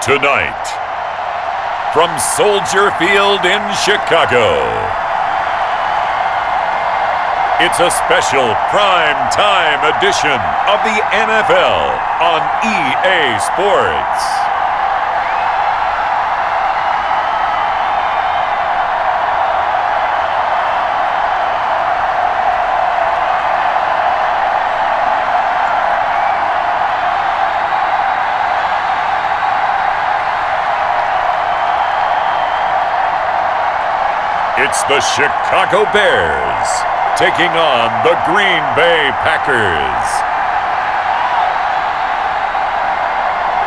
Tonight, from Soldier Field in Chicago, it's a special prime-time edition of the NFL on EA Sports. It's the Chicago Bears taking on the Green Bay Packers.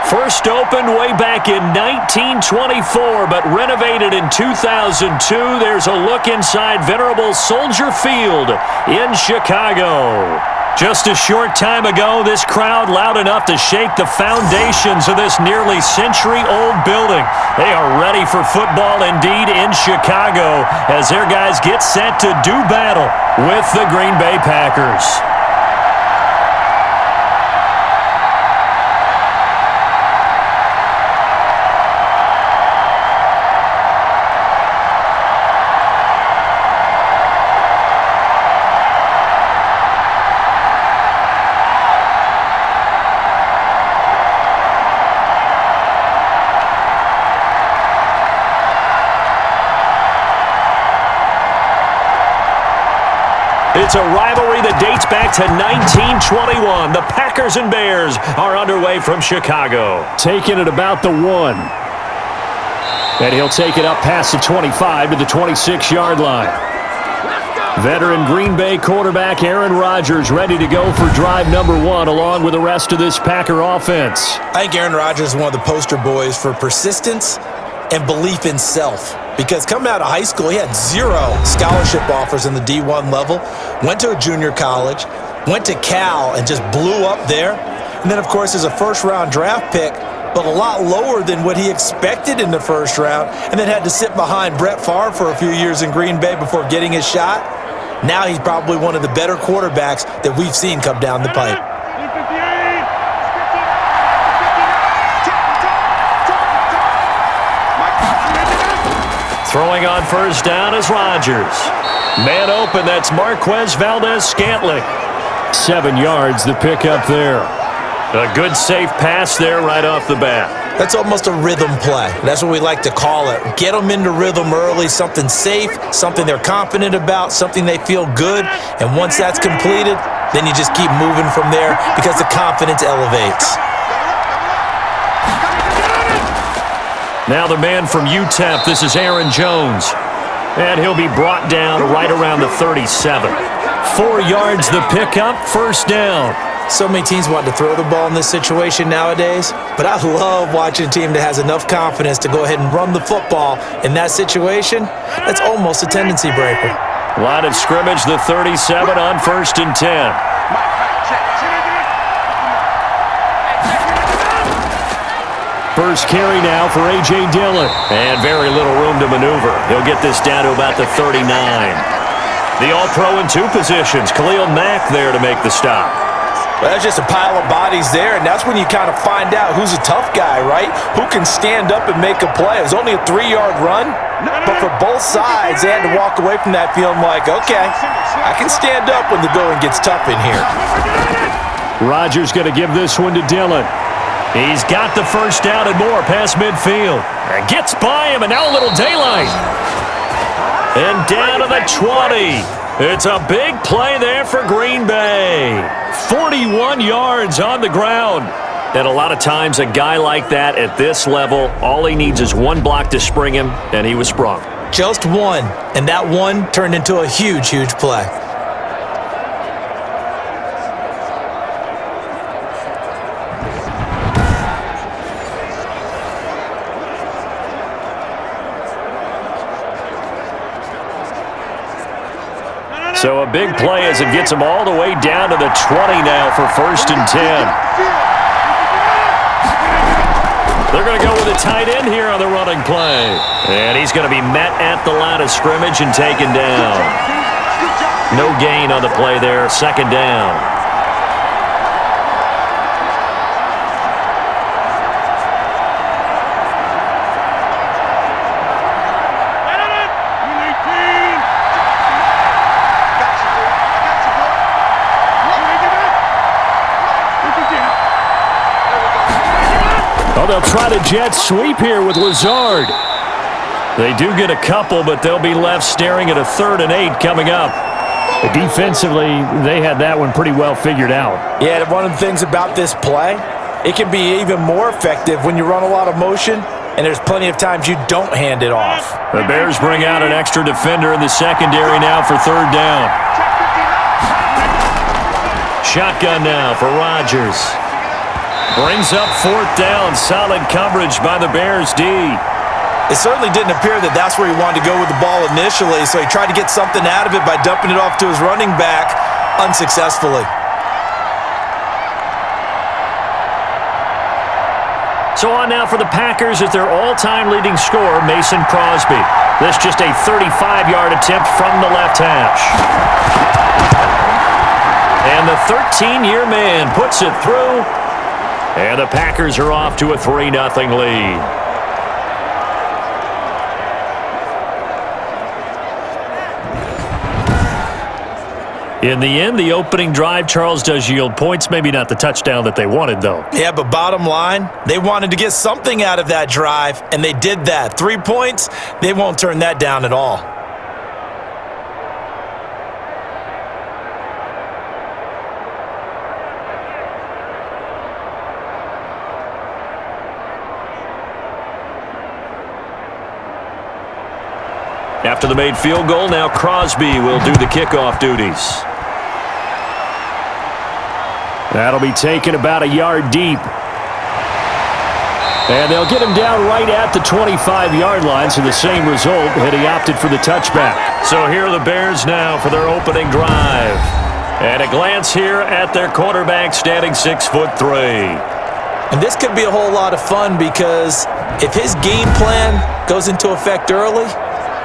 First opened way back in 1924, but renovated in 2002. There's a look inside venerable Soldier Field in Chicago. Just a short time ago, this crowd loud enough to shake the foundations of this nearly century-old building. They are ready for football indeed in Chicago as their guys get set to do battle with the Green Bay Packers. It's a rivalry that dates back to 1921. The Packers and Bears are underway from Chicago. Taking it about the 1. And he'll take it up past the 25 to the 26-yard line. Veteran Green Bay quarterback Aaron Rodgers ready to go for drive number 1 along with the rest of this Packer offense. I think Aaron Rodgers is one of the poster boys for persistence and belief in self. Because coming out of high school, he had 0 scholarship offers in the D1 level, went to a junior college, went to Cal, and just blew up there. And then, of course, there's a first-round draft pick, but a lot lower than what he expected in the first round, and then had to sit behind Brett Favre for a few years in Green Bay before getting his shot. Now he's probably one of the better quarterbacks that we've seen come down the pipe. Throwing on first down is Rodgers. Man open, that's Marquez Valdez-Scantling. 7 yards, the pickup there. A good safe pass there right off the bat. That's almost a rhythm play. That's what we like to call it. Get them into rhythm early, something safe, something they're confident about, something they feel good. And once that's completed, then you just keep moving from there because the confidence elevates. Now the man from UTEP, this is Aaron Jones. And he'll be brought down right around the 37. 4 yards the pickup, first down. So many teams want to throw the ball in this situation nowadays, but I love watching a team that has enough confidence to go ahead and run the football in that situation. That's almost a tendency breaker. Line of scrimmage, the 37 on 1st and 10. First carry now for A.J. Dillon. And very little room to maneuver. He'll get this down to about the 39. The All-Pro in 2 positions. Khalil Mack there to make the stop. Well, that's just a pile of bodies there, and that's when you kind of find out who's a tough guy, right? Who can stand up and make a play. It was only a 3-yard run, but for both sides, they had to walk away from that feeling like, okay, I can stand up when the going gets tough in here. Rodgers going to give this one to Dillon. He's got the first down and more past midfield. And gets by him, and now a little daylight. And down to the 20. It's a big play there for Green Bay. 41 yards on the ground. And a lot of times a guy like that at this level, all he needs is 1 block to spring him, and he was sprung. Just 1, and that 1 turned into a huge, huge play. So a big play as it gets him all the way down to the 20 now for 1st and 10. They're going to go with a tight end here on the running play. And he's going to be met at the line of scrimmage and taken down. No gain on the play there, 2nd down. Oh, they'll try to jet sweep here with Lazard. They do get a couple, but they'll be left staring at a 3rd and 8 coming up. Defensively, they had that one pretty well figured out. Yeah, one of the things about this play, it can be even more effective when you run a lot of motion, and there's plenty of times you don't hand it off. The Bears bring out an extra defender in the secondary now for 3rd down. Shotgun now for Rodgers. Brings up 4th down. Solid coverage by the Bears D. It certainly didn't appear that that's where he wanted to go with the ball initially, so he tried to get something out of it by dumping it off to his running back unsuccessfully. So on now for the Packers at their all-time leading scorer, Mason Crosby. This just a 35-yard attempt from the left hash. And the 13-year man puts it through, and the Packers are off to a 3-0 lead. In the end, the opening drive, Charles, does yield points. Maybe not the touchdown that they wanted, though. Yeah, but bottom line, they wanted to get something out of that drive, and they did that. 3 points, they won't turn that down at all. After the made field goal, now Crosby will do the kickoff duties. That'll be taken about a yard deep. And they'll get him down right at the 25-yard line, so the same result had he opted for the touchback. So here are the Bears now for their opening drive. And a glance here at their quarterback standing 6'3". And this could be a whole lot of fun because if his game plan goes into effect early,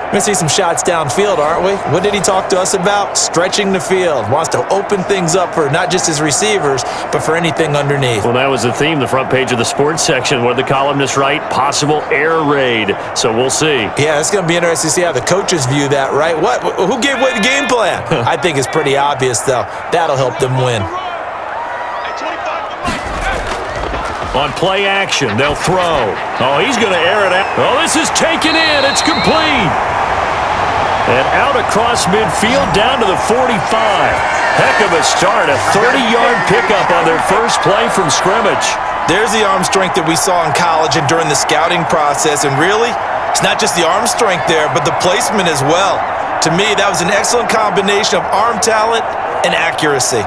we're going to see some shots downfield, aren't we? What did he talk to us about? Stretching the field. Wants to open things up for not just his receivers, but for anything underneath. Well, that was the theme, the front page of the sports section. What did the columnists write? Possible air raid. So we'll see. Yeah, it's going to be interesting to see how the coaches view that, right? What? Who gave away the game plan? I think it's pretty obvious, though. That'll help them win. On play action, they'll throw. Oh, he's going to air it out. Oh, this is taken in. It's complete. And out across midfield down to the 45. Heck of a start. A 30-yard pickup on their first play from scrimmage. There's the arm strength that we saw in college and during the scouting process. And really, it's not just the arm strength there, but the placement as well. To me, that was an excellent combination of arm talent and accuracy.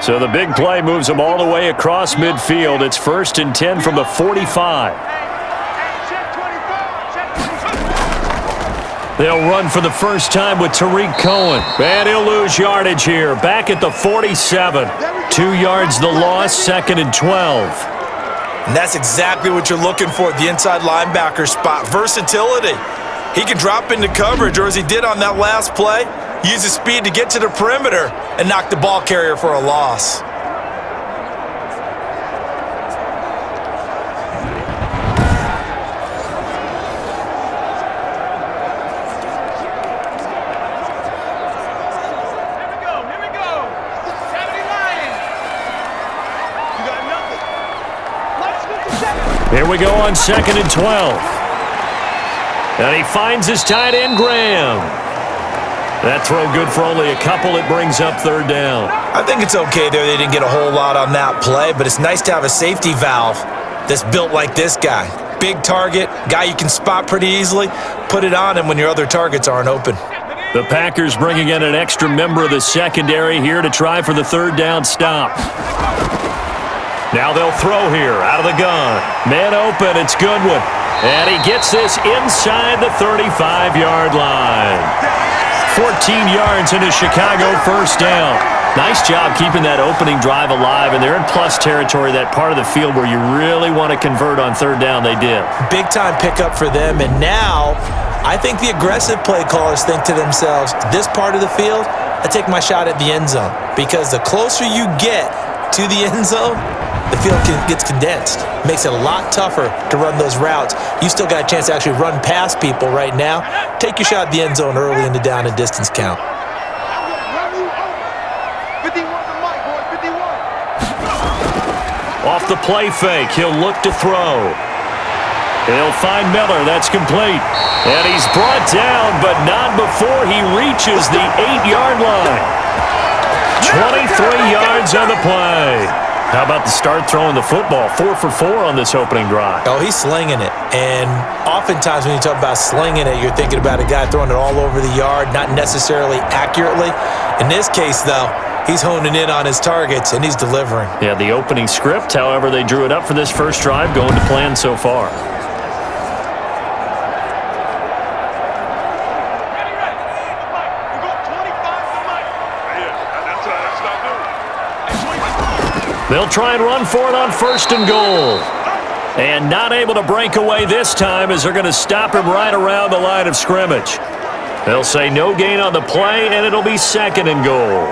So the big play moves them all the way across midfield. It's 1st and 10 from the 45. They'll run for the first time with Tariq Cohen. And he'll lose yardage here. Back at the 47. 2 yards the loss, 2nd and 12. And that's exactly what you're looking for at the inside linebacker spot. Versatility. He can drop into coverage, or as he did on that last play, use his speed to get to the perimeter and knock the ball carrier for a loss. Here we go on 2nd and 12. And he finds his tight end, Graham. That throw good for only a couple. It brings up 3rd down. I think it's okay there. They didn't get a whole lot on that play, but it's nice to have a safety valve that's built like this guy. Big target, guy you can spot pretty easily. Put it on him when your other targets aren't open. The Packers bringing in an extra member of the secondary here to try for the 3rd down stop. Now they'll throw here out of the gun. Man open, it's Goodwin. And he gets this inside the 35-yard line. 14 yards into Chicago, 1st down. Nice job keeping that opening drive alive, and they're in plus territory, that part of the field where you really want to convert on 3rd down. They did. Big-time pickup for them, and now I think the aggressive play callers think to themselves, this part of the field, I take my shot at the end zone, because the closer you get to the end zone, the field gets condensed. Makes it a lot tougher to run those routes. You still got a chance to actually run past people right now. Take your shot at the end zone early in the down and distance count. Off the play fake, he'll look to throw. He'll find Miller. That's complete. And he's brought down, but not before he reaches the 8-yard line. 23 yards on the play. How about the start throwing the football? 4 for 4 on this opening drive. Oh, he's slinging it. And oftentimes when you talk about slinging it, you're thinking about a guy throwing it all over the yard, not necessarily accurately. In this case, though, he's honing in on his targets, and he's delivering. Yeah, the opening script, however, they drew it up for this first drive, going to plan so far. They'll try and run for it on 1st and goal. And not able to break away this time as they're going to stop him right around the line of scrimmage. They'll say no gain on the play, and it'll be 2nd and goal.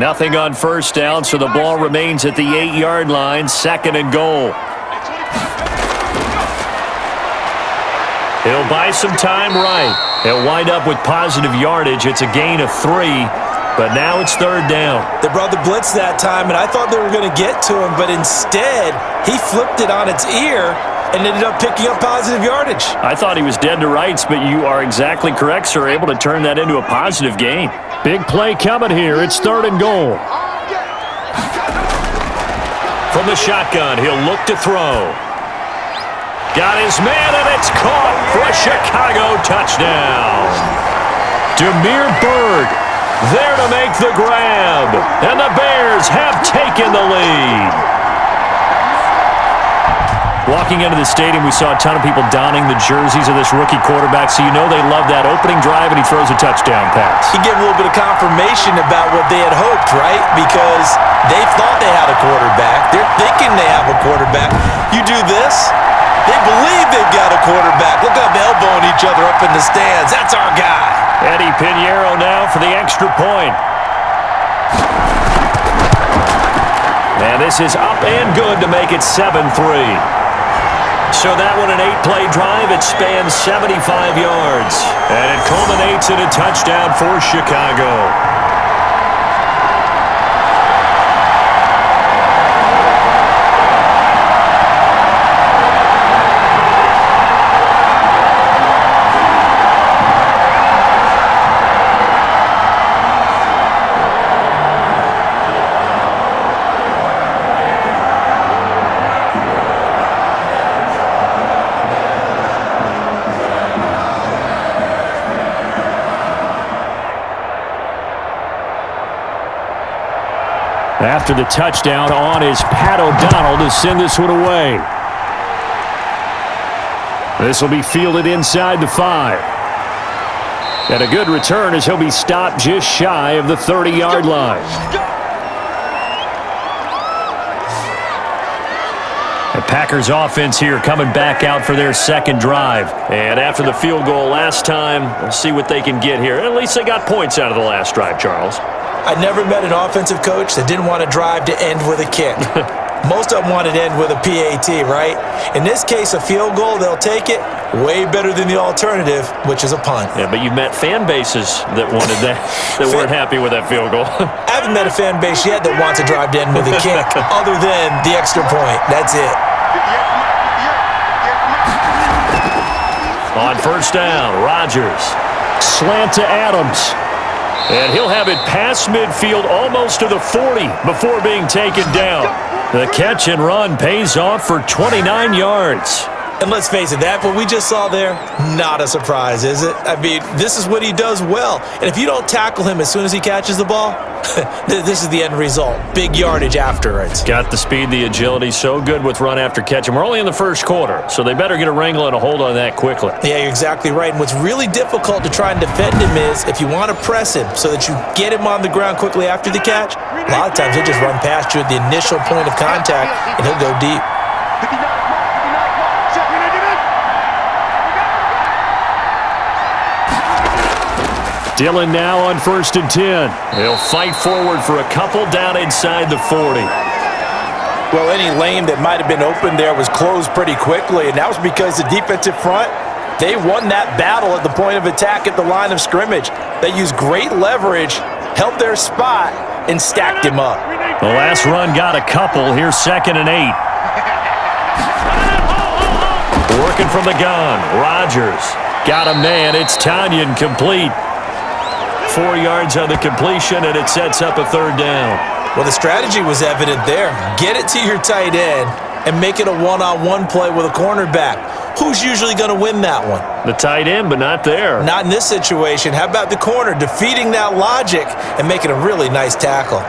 Nothing on 1st down, so the ball remains at the 8-yard line, 2nd and goal. He'll buy some time right. He'll wind up with positive yardage. It's a gain of 3, but now it's 3rd down. They brought the blitz that time, and I thought they were going to get to him, but instead, he flipped it on its ear and ended up picking up positive yardage. I thought he was dead to rights, but you are exactly correct, sir, able to turn that into a positive gain. Big play coming here. It's 3rd and goal. From the shotgun, he'll look to throw. Got his man, and it's caught for a Chicago touchdown. Demir Bird there to make the grab, and the Bears have taken the lead. Walking into the stadium, we saw a ton of people donning the jerseys of this rookie quarterback, so you know they love that opening drive, and he throws a touchdown pass. He gave a little bit of confirmation about what they had hoped, right? Because they thought they had a quarterback. They're thinking they have a quarterback. You do this, they believe they've got a quarterback. Look up, elbowing each other up in the stands. That's our guy. Eddie Pinheiro now for the extra point. And this is up and good to make it 7-3. So that one an 8-play drive. It spans 75 yards. And it culminates in a touchdown for Chicago. After the touchdown, on is Pat O'Donnell to send this one away. This will be fielded inside the 5. And a good return as he'll be stopped just shy of the 30-yard line. The Packers offense here coming back out for their second drive. And after the field goal last time, we'll see what they can get here. At least they got points out of the last drive, Charles. I never met an offensive coach that didn't want to drive to end with a kick. Most of them wanted to end with a PAT, right? In this case, a field goal, they'll take it. Way better than the alternative, which is a punt. Yeah, but you've met fan bases that wanted that, that weren't happy with that field goal. I haven't met a fan base yet that wants to drive to end with a kick, other than the extra point. That's it. On 1st down, Rodgers. Slant to Adams. And he'll have it past midfield almost to the 40 before being taken down. The catch and run pays off for 29 yards. And let's face it, that what we just saw there, not a surprise, is it? I mean, this is what he does well. And if you don't tackle him as soon as he catches the ball, this is the end result. Big yardage afterwards. Got the speed, the agility, so good with run after catch. And we're only in the first quarter, so they better get a wrangle and a hold on that quickly. Yeah, you're exactly right. And what's really difficult to try and defend him is if you want to press him so that you get him on the ground quickly after the catch, a lot of times he'll just run past you at the initial point of contact, and he'll go deep. Dillon now on 1st and 10. They'll fight forward for a couple down inside the 40. Well, any lane that might have been open there was closed pretty quickly, and that was because the defensive front, they won that battle at the point of attack at the line of scrimmage. They used great leverage, held their spot, and stacked him up. The last run got a couple. Here's 2nd and 8. Working from the gun. Rodgers got a man. It's Tanyan complete. 4 yards on the completion, and it sets up a 3rd down. Well, the strategy was evident there. Get it to your tight end and make it a one-on-one play with a cornerback. Who's usually going to win that one? The tight end, but not there. Not in this situation. How about the corner defeating that logic and making a really nice tackle?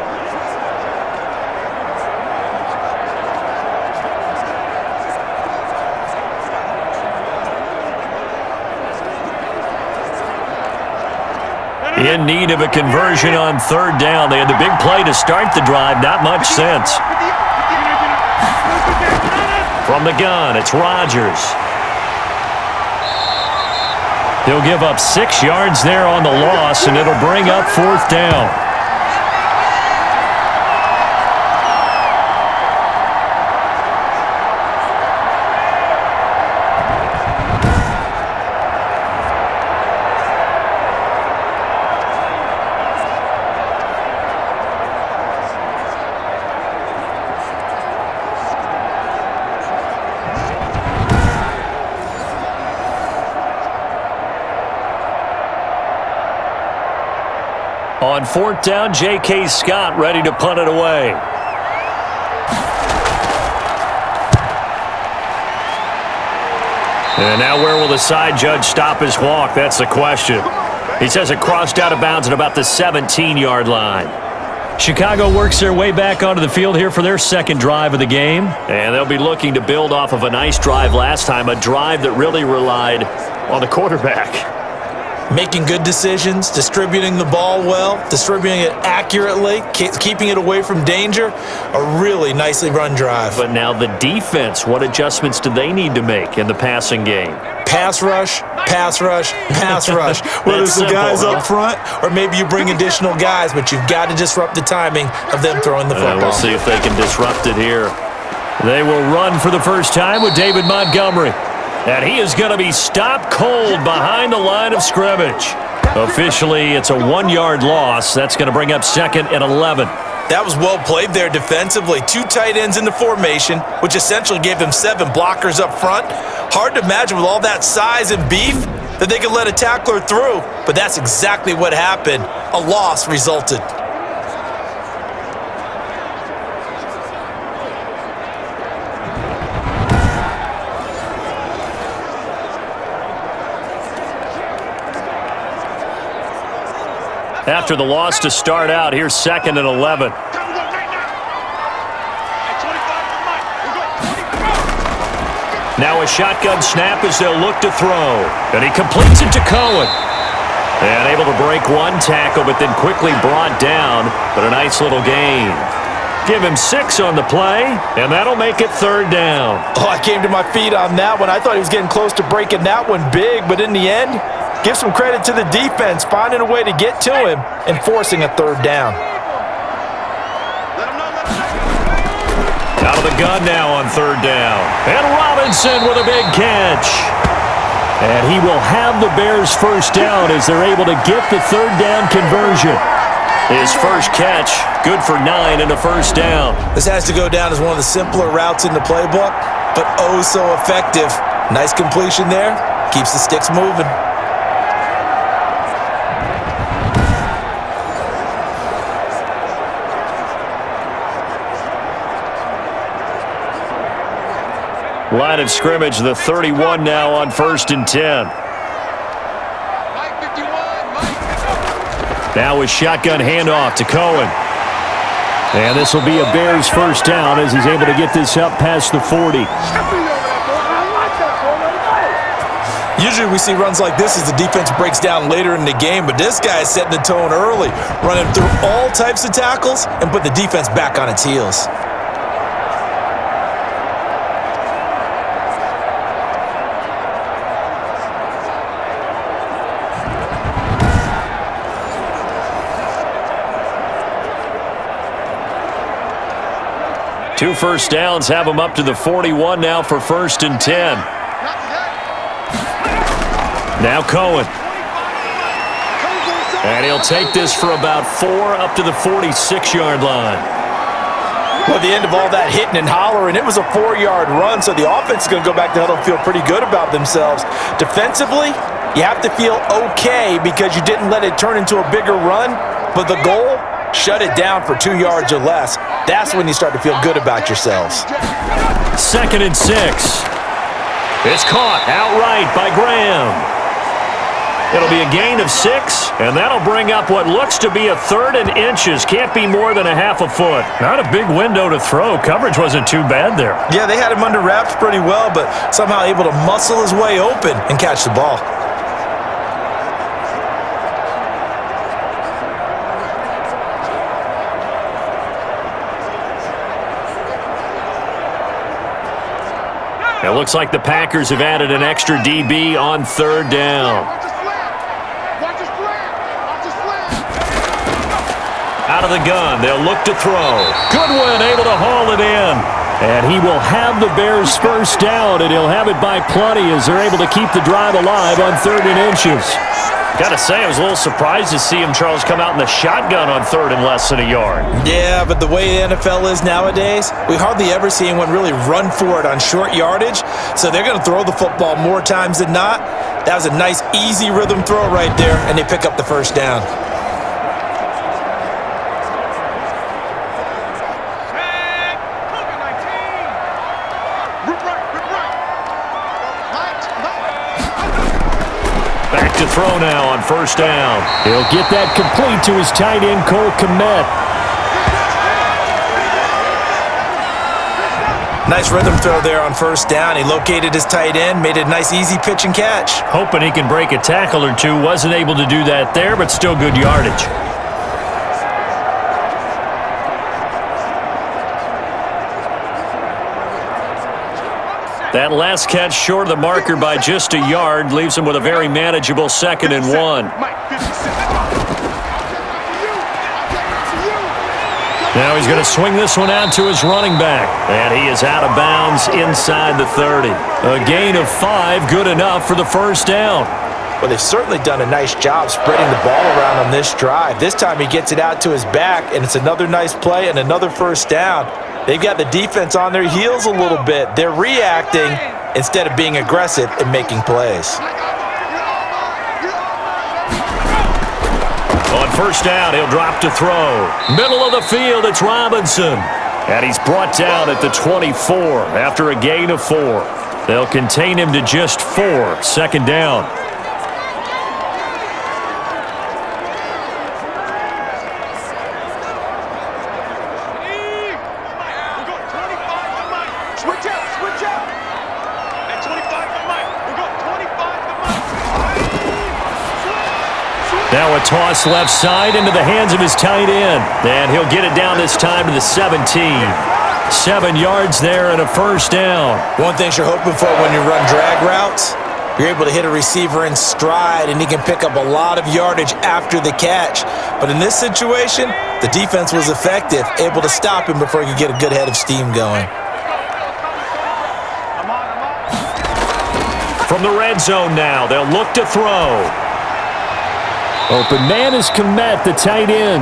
In need of a conversion on 3rd down. They had the big play to start the drive. Not much sense. From the gun, it's Rodgers. He'll give up 6 yards there on the loss, and it'll bring up 4th down. On 4th down, J.K. Scott ready to punt it away. And now where will the side judge stop his walk? That's the question. He says it crossed out of bounds at about the 17-yard line. Chicago works their way back onto the field here for their 2nd drive of the game. And they'll be looking to build off of a nice drive last time, a drive that really relied on the quarterback. Making good decisions, distributing the ball well, distributing it accurately, keeping it away from danger. A really nicely run drive. But now the defense, what adjustments do they need to make in the passing game? Pass rush, pass rush, pass rush. Whether it's the guys up front or maybe you bring additional guys, but you've got to disrupt the timing of them throwing the football. We'll see if they can disrupt it here. They will run for the first time with David Montgomery. And he is going to be stopped cold behind the line of scrimmage. Officially, it's a 1-yard loss. That's going to bring up 2nd and 11. That was well played there defensively. 2 tight ends in the formation, which essentially gave them 7 blockers up front. Hard to imagine with all that size and beef that they could let a tackler through, but that's exactly what happened. A loss resulted. After the loss to start out, here's 2nd and 11. Now a shotgun snap as they'll look to throw. And he completes it to Cohen. And able to break 1 tackle, but then quickly brought down. But a nice little gain. Give him 6 on the play, and that'll make it 3rd down. Oh, I came to my feet on that one. I thought he was getting close to breaking that one big, but in the end, give some credit to the defense, finding a way to get to him and forcing a 3rd down. Out of the gun now on 3rd down. And Robinson with a big catch. And he will have the Bears' first down as they're able to get the 3rd down conversion. His first catch, good for 9 and a first down. This has to go down as one of the simpler routes in the playbook, but oh so effective. Nice completion there. Keeps the sticks moving. Line of scrimmage, the 31 now on 1st and 10. Now a shotgun handoff to Cohen. And this will be a Bears first down as he's able to get this up past the 40. Usually we see runs like this as the defense breaks down later in the game, but this guy is setting the tone early, running through all types of tackles and put the defense back on its heels. 2 first downs have him up to the 41 now for 1st and 10. Now Cohen. And he'll take this for about 4 up to the 46-yard line. Well, at the end of all that hitting and hollering, it was a 4-yard run, so the offense is going to go back to huddle and feel pretty good about themselves. Defensively, you have to feel okay because you didn't let it turn into a bigger run, but the goal, shut it down for 2 yards or less. That's when you start to feel good about yourselves. 2nd and 6. It's caught outright by Graham. It'll be a gain of 6, and that'll bring up what looks to be a 3rd and inches. Can't be more than a half a foot. Not a big window to throw. Coverage wasn't too bad there. Yeah, they had him under wraps pretty well, but somehow able to muscle his way open and catch the ball. It looks like the Packers have added an extra DB on 3rd down. Out of the gun, they'll look to throw. Goodwin able to haul it in. And he will have the Bears' first down, and he'll have it by plenty as they're able to keep the drive alive on 3rd and inches. Got to say, I was a little surprised to see him, Charles, come out in the shotgun on 3rd and less than a yard. Yeah, but the way the NFL is nowadays, we hardly ever see anyone really run for it on short yardage, so they're going to throw the football more times than not. That was a nice, easy rhythm throw right there, and they pick up the first down. To throw now on 1st down. He'll get that complete to his tight end, Cole Kmet. Nice rhythm throw there on 1st down. He located his tight end, made it a nice, easy pitch and catch. Hoping he can break a tackle or two. Wasn't able to do that there, but still good yardage. That last catch short of the marker by just a yard leaves him with a very manageable 2nd and 1. Now he's going to swing this one out to his running back. And he is out of bounds inside the 30. A gain of 5, good enough for the first down. Well, they've certainly done a nice job spreading the ball around on this drive. This time he gets it out to his back, and it's another nice play and another first down. They've got the defense on their heels a little bit. They're reacting instead of being aggressive and making plays. On 1st down, he'll drop to throw. Middle of the field, it's Robinson. And he's brought down at the 24 after a gain of 4. They'll contain him to just 4. 2nd down. Now a toss left side into the hands of his tight end. And he'll get it down this time to the 17. 7 yards there and a first down. One thing you're hoping for when you run drag routes, you're able to hit a receiver in stride, and he can pick up a lot of yardage after the catch. But in this situation, the defense was effective, able to stop him before he could get a good head of steam going. From the red zone now, they'll look to throw. Open man is Kmet, the tight end.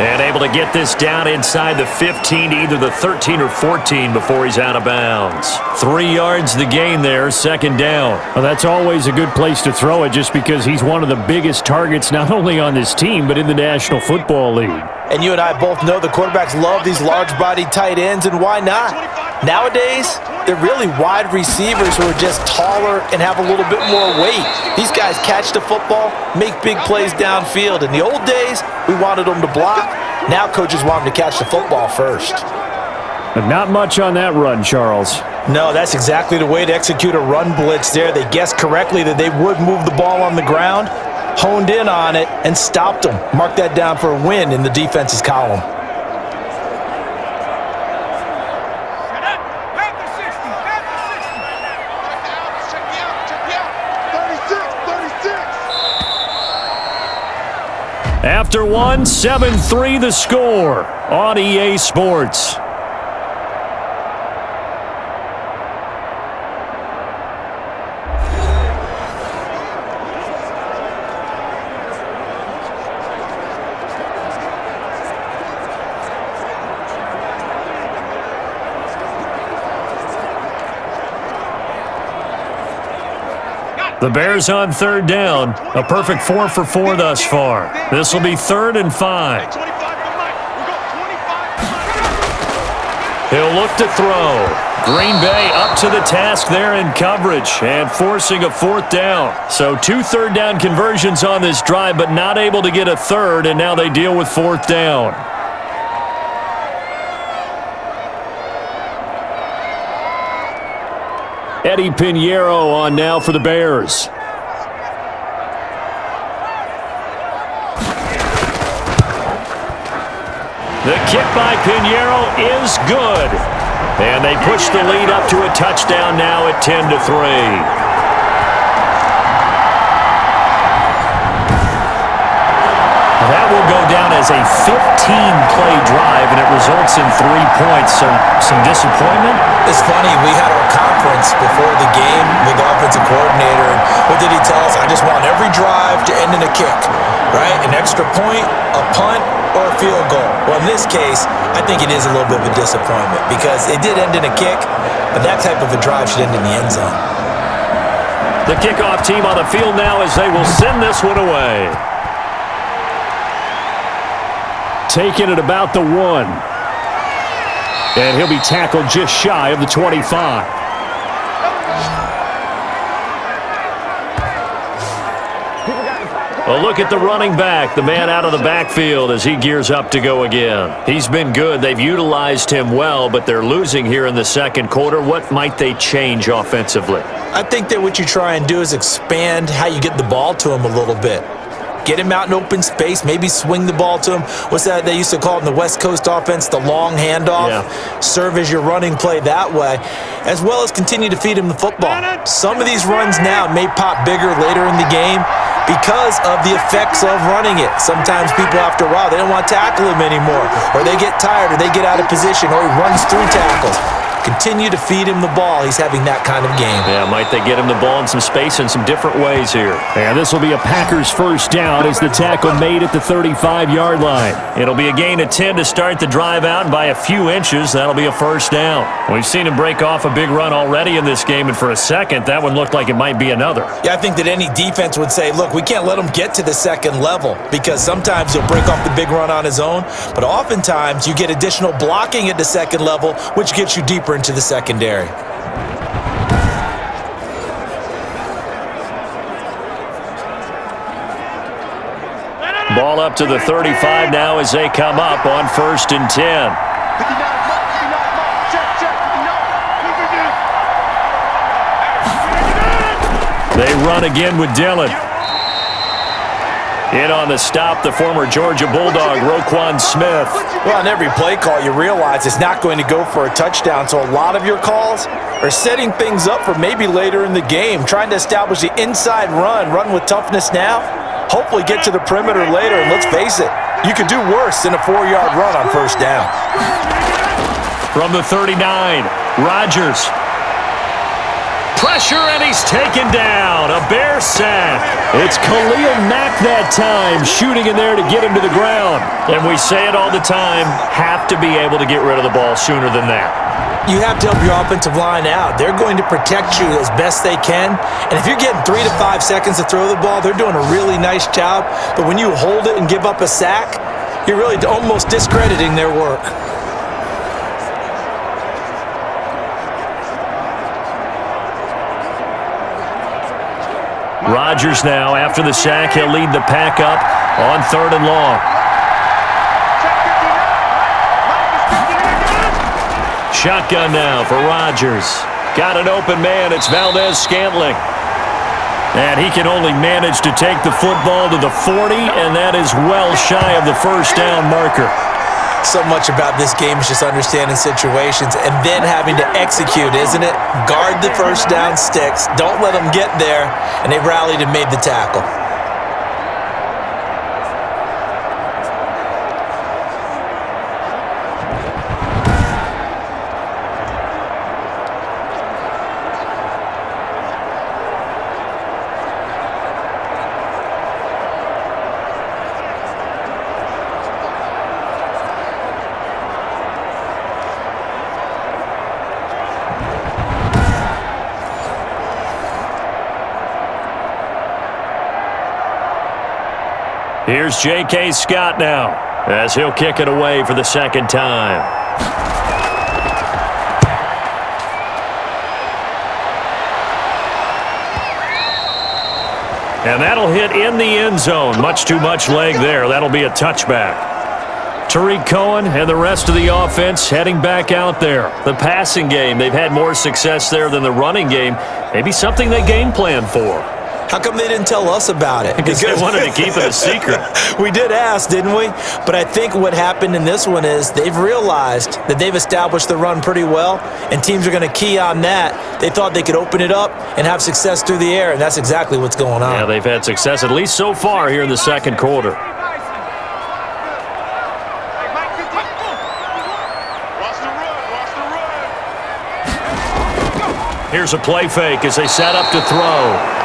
And able to get this down inside the 15 to either the 13 or 14 before he's out of bounds. 3 yards the gain there, 2nd down. Well, that's always a good place to throw it just because he's one of the biggest targets not only on this team but in the National Football League. And you and I both know the quarterbacks love these large-bodied tight ends, and why not? Nowadays, they're really wide receivers who are just taller and have a little bit more weight. These guys catch the football, make big plays downfield. In the old days, we wanted them to block. Now coaches want them to catch the football first. But not much on that run, Charles. No, that's exactly the way to execute a run blitz there. They guessed correctly that they would move the ball on the ground, honed in on it, and stopped them. Mark that down for a win in the defense's column. After one, 7-3 the score on EA Sports. The Bears on third down. A perfect 4 for 4 thus far. This will be 3rd and 5. He'll look to throw. Green Bay up to the task there in coverage and forcing a 4th down. So 2 third-down conversions on this drive, but not able to get a 3rd, and now they deal with 4th down. Eddie Pinheiro on now for the Bears. The kick by Pinheiro is good. And they push the lead up to a touchdown now at 10-3. That will go down as a 15-play drive, and it results in 3 points. So some disappointment? It's funny, we had our conference before the game with the offensive coordinator, and what did he tell us? I just want every drive to end in a kick, right? An extra point, a punt, or a field goal. Well, in this case, I think it is a little bit of a disappointment because it did end in a kick, but that type of a drive should end in the end zone. The kickoff team on the field now as they will send this one away. Taking it about the 1. And he'll be tackled just shy of the 25. A look at the running back, the man out of the backfield as he gears up to go again. He's been good. They've utilized him well, but they're losing here in the second quarter. What might they change offensively? I think that what you try and do is expand how you get the ball to him a little bit. Get him out in open space, maybe swing the ball to him. What's that they used to call it in the West Coast offense, the long handoff? Yeah. Serve as your running play that way, as well as continue to feed him the football. Some of these runs now may pop bigger later in the game because of the effects of running it. Sometimes people, after a while, they don't want to tackle him anymore, or they get tired, or they get out of position, or he runs through tackles. Continue to feed him the ball. He's having that kind of game. Yeah, might they get him the ball in some space in some different ways here. And this will be a Packers first down as the tackle made at the 35-yard line. It'll be a gain of 10 to start the drive out, and by a few inches, that'll be a first down. We've seen him break off a big run already in this game, and for a second, that one looked like it might be another. Yeah, I think that any defense would say, look, we can't let him get to the second level because sometimes he'll break off the big run on his own, but oftentimes you get additional blocking at the second level, which gets you deeper into the secondary. Ball up to the 35 now as they come up on 1st and 10. They run again with Dillon. In on the stop, the former Georgia Bulldog, Roquan Smith. Well, on every play call, you realize it's not going to go for a touchdown, so a lot of your calls are setting things up for maybe later in the game, trying to establish the inside run with toughness now, hopefully get to the perimeter later, and let's face it, you could do worse than a 4-yard run on first down. From the 39, Rodgers. Pressure, and he's taken down. A Bear sack. It's Khalil Mack that time, shooting in there to get him to the ground. And we say it all the time, have to be able to get rid of the ball sooner than that. You have to help your offensive line out. They're going to protect you as best they can. And if you're getting 3 to 5 seconds to throw the ball, they're doing a really nice job. But when you hold it and give up a sack, you're really almost discrediting their work. Rodgers now, after the sack, he'll lead the pack up on 3rd and long. Shotgun now for Rodgers. Got an open man. It's Valdez-Scantling. And he can only manage to take the football to the 40, and that is well shy of the first down marker. So much about this game is just understanding situations and then having to execute, isn't it? Guard the first down sticks. Don't let them get there. And they rallied and made the tackle. Here's J.K. Scott now as he'll kick it away for the second time. And that'll hit in the end zone. Much too much leg there. That'll be a touchback. Tariq Cohen and the rest of the offense heading back out there. The passing game, they've had more success there than the running game. Maybe something they game plan for. How come they didn't tell us about it? Because they wanted to keep it a secret. We did ask, didn't we? But I think what happened in this one is they've realized that they've established the run pretty well, and teams are going to key on that. They thought they could open it up and have success through the air, and that's exactly what's going on. Yeah, they've had success at least so far here in the second quarter. Here's a play fake as they set up to throw.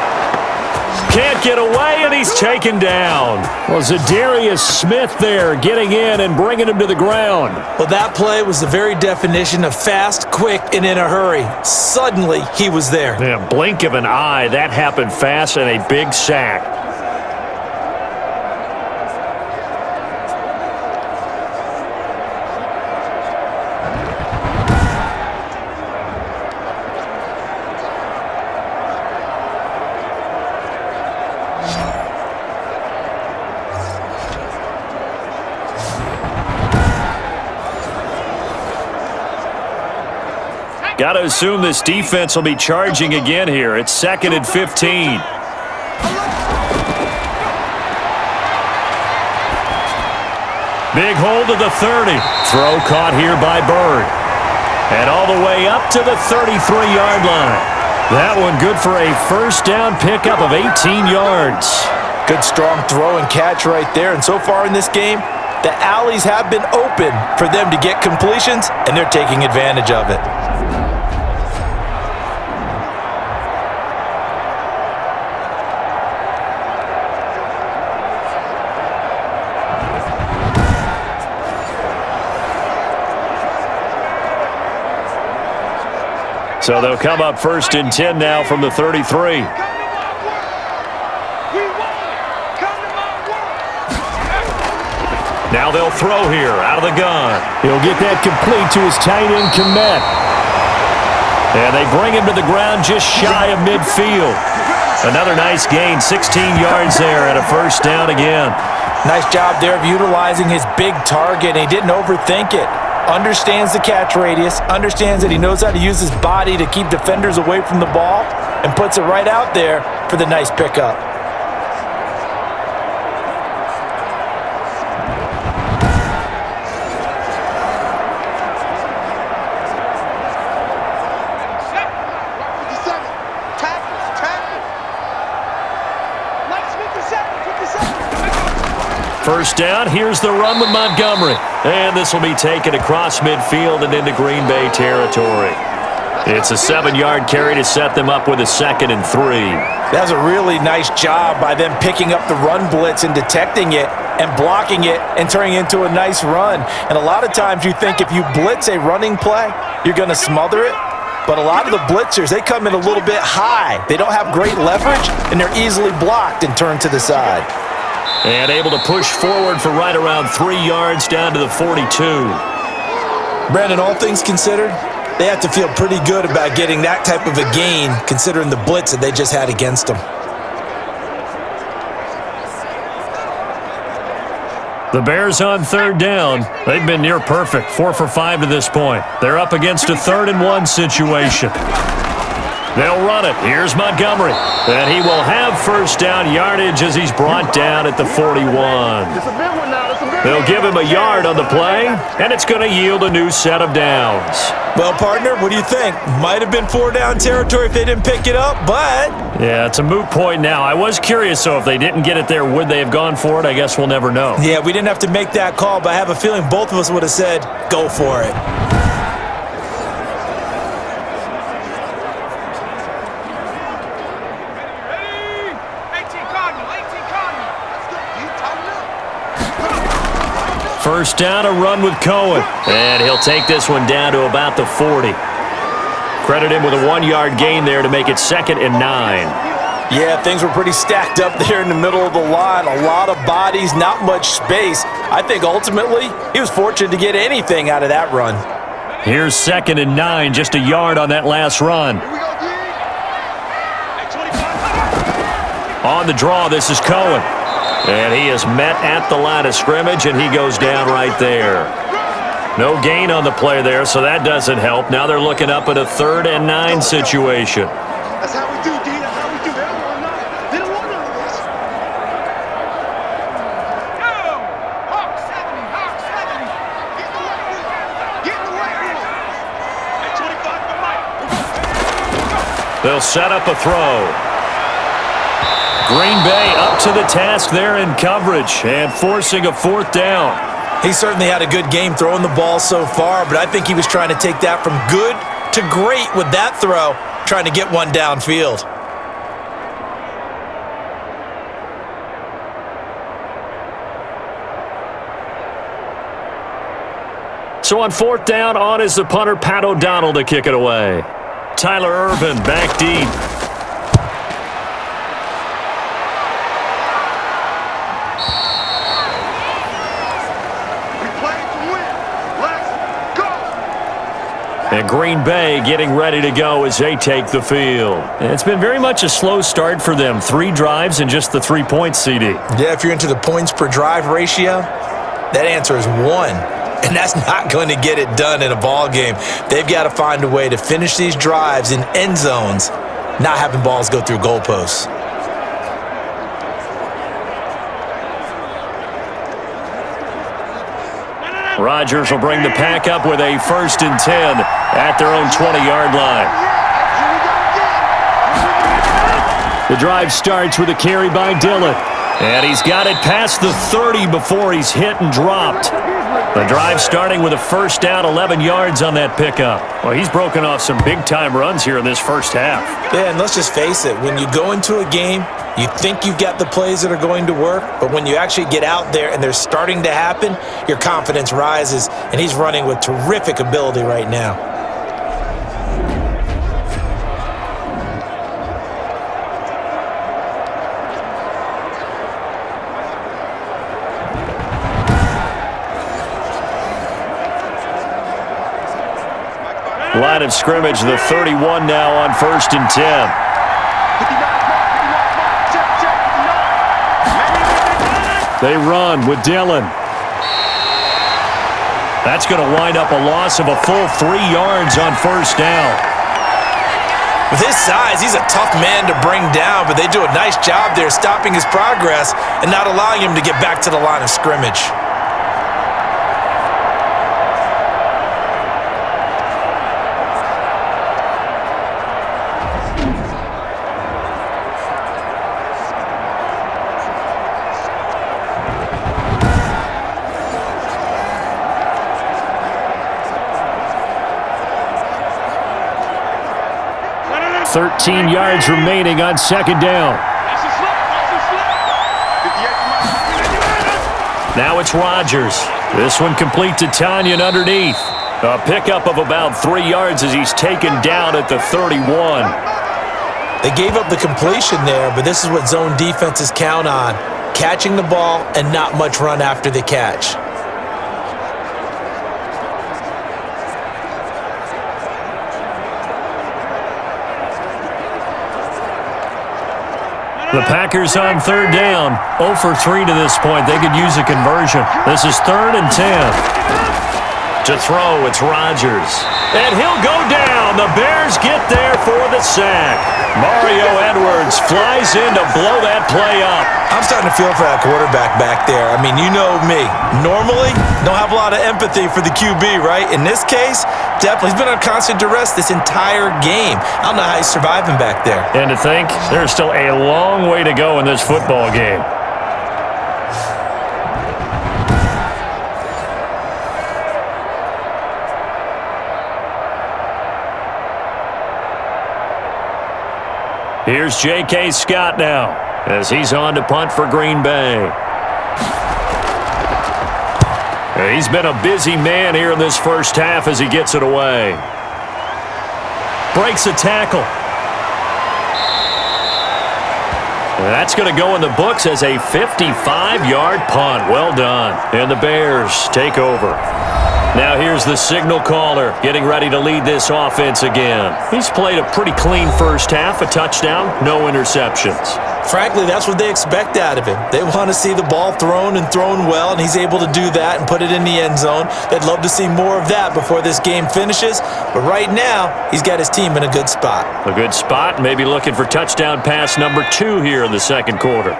Can't get away, and he's taken down. Well, Zadarius Smith there getting in and bringing him to the ground. Well, that play was the very definition of fast, quick, and in a hurry. Suddenly, he was there. Yeah, blink of an eye. That happened fast and a big sack. Got to assume this defense will be charging again here. It's 2nd and 15. Big hold to the 30. Throw caught here by Bird. And all the way up to the 33-yard line. That one good for a first down pickup of 18 yards. Good strong throw and catch right there. And so far in this game, the alleys have been open for them to get completions, and they're taking advantage of it. So they'll come up 1st and 10 now from the 33. Now they'll throw here out of the gun. He'll get that complete to his tight end, Komet. And they bring him to the ground just shy of midfield. Another nice gain, 16 yards there and a first down again. Nice job there of utilizing his big target. He didn't overthink it. Understands the catch radius, understands that he knows how to use his body to keep defenders away from the ball, and puts it right out there for the nice pickup. First down, here's the run with Montgomery. And this will be taken across midfield and into Green Bay territory. It's a 7-yard carry to set them up with a 2nd and 3. That was a really nice job by them picking up the run blitz and detecting it and blocking it and turning it into a nice run. And a lot of times you think if you blitz a running play, you're going to smother it. But a lot of the blitzers, they come in a little bit high. They don't have great leverage, and they're easily blocked and turned to the side. And able to push forward for right around 3 yards down to the 42. Brandon, all things considered, they have to feel pretty good about getting that type of a gain considering the blitz that they just had against them. The Bears on 3rd down. They've been near perfect, 4 for 5 to this point. They're up against a 3rd and 1 situation. They'll run it. Here's Montgomery. And he will have first down yardage as he's brought down at the 41. They'll give him a yard on the play, and it's going to yield a new set of downs. Well, partner, what do you think? Might have been 4-down territory if they didn't pick it up, but... Yeah, it's a moot point now. I was curious, so if they didn't get it there, would they have gone for it? I guess we'll never know. Yeah, we didn't have to make that call, but I have a feeling both of us would have said, go for it. First down, a run with Cohen. And he'll take this one down to about the 40. Credit him with a 1-yard gain there to make it 2nd and 9. Yeah, things were pretty stacked up there in the middle of the line. A lot of bodies, not much space. I think ultimately he was fortunate to get anything out of that run. Here's 2nd and 9, just a yard on that last run. On the draw, this is Cohen. And he is met at the line of scrimmage, and he goes down right there. No gain on the play there, so that doesn't help. Now they're looking up at a 3rd and 9 situation. That's how we do, D. That's how we do. They don't want none of this. Hawk 70, Hawk 70. Get the right one. Get the right one. At 25 for Mike. They'll set up a throw. Green Bay up to the task there in coverage and forcing a 4th down. He certainly had a good game throwing the ball so far, but I think he was trying to take that from good to great with that throw, trying to get one downfield. So on 4th down, on is the punter, Pat O'Donnell, to kick it away. Tyler Irvin back deep. And Green Bay getting ready to go as they take the field. And it's been very much a slow start for them. 3 drives and just the 3 points, CD. Yeah, if you're into the points per drive ratio, that answer is 1. And that's not going to get it done in a ball game. They've got to find a way to finish these drives in end zones, not having balls go through goalposts. Rodgers will bring the pack up with a 1st and 10 at their own 20-yard line. The drive starts with a carry by Dillon. And he's got it past the 30 before he's hit and dropped. The drive starting with a 1st down, 11 yards on that pickup. Well, he's broken off some big-time runs here in this first half. Yeah, and let's just face it. When you go into a game, you think you've got the plays that are going to work, but when you actually get out there and they're starting to happen, your confidence rises, and he's running with terrific ability right now. Line of scrimmage, the 31 now on 1st and 10. They run with Dillon. That's going to wind up a loss of a full 3 yards on 1st down. With his size, he's a tough man to bring down, but they do a nice job there stopping his progress and not allowing him to get back to the line of scrimmage. Thirteen yards remaining on 2nd down. Now it's Rodgers. This one complete to Tanyan underneath. A pickup of about 3 yards as he's taken down at the 31. They gave up the completion there, but this is what zone defenses count on. Catching the ball and not much run after the catch. The Packers on 3rd down. 0 for 3 to this point. They could use a conversion. This is 3rd and 10. To throw, it's Rodgers. And he'll go down. The Bears get there for the sack. Mario Edwards flies in to blow that play up. I'm starting to feel for that quarterback back there. I mean, you know me. Normally, don't have a lot of empathy for the QB, right? In this case, definitely. He's been on constant duress this entire game. I don't know how he's surviving back there. And to think, there's still a long way to go in this football game. Here's J.K. Scott now as he's on to punt for Green Bay. He's been a busy man here in this first half as he gets it away. Breaks a tackle. That's going to go in the books as a 55-yard punt. Well done. And the Bears take over. Now here's the signal caller getting ready to lead this offense again. He's played a pretty clean first half, a touchdown, no interceptions. Frankly, that's what they expect out of him. They want to see the ball thrown and thrown well, and he's able to do that and put it in the end zone. They'd love to see more of that before this game finishes, but right now, he's got his team in a good spot. A good spot, maybe looking for touchdown pass number 2 here in the second quarter.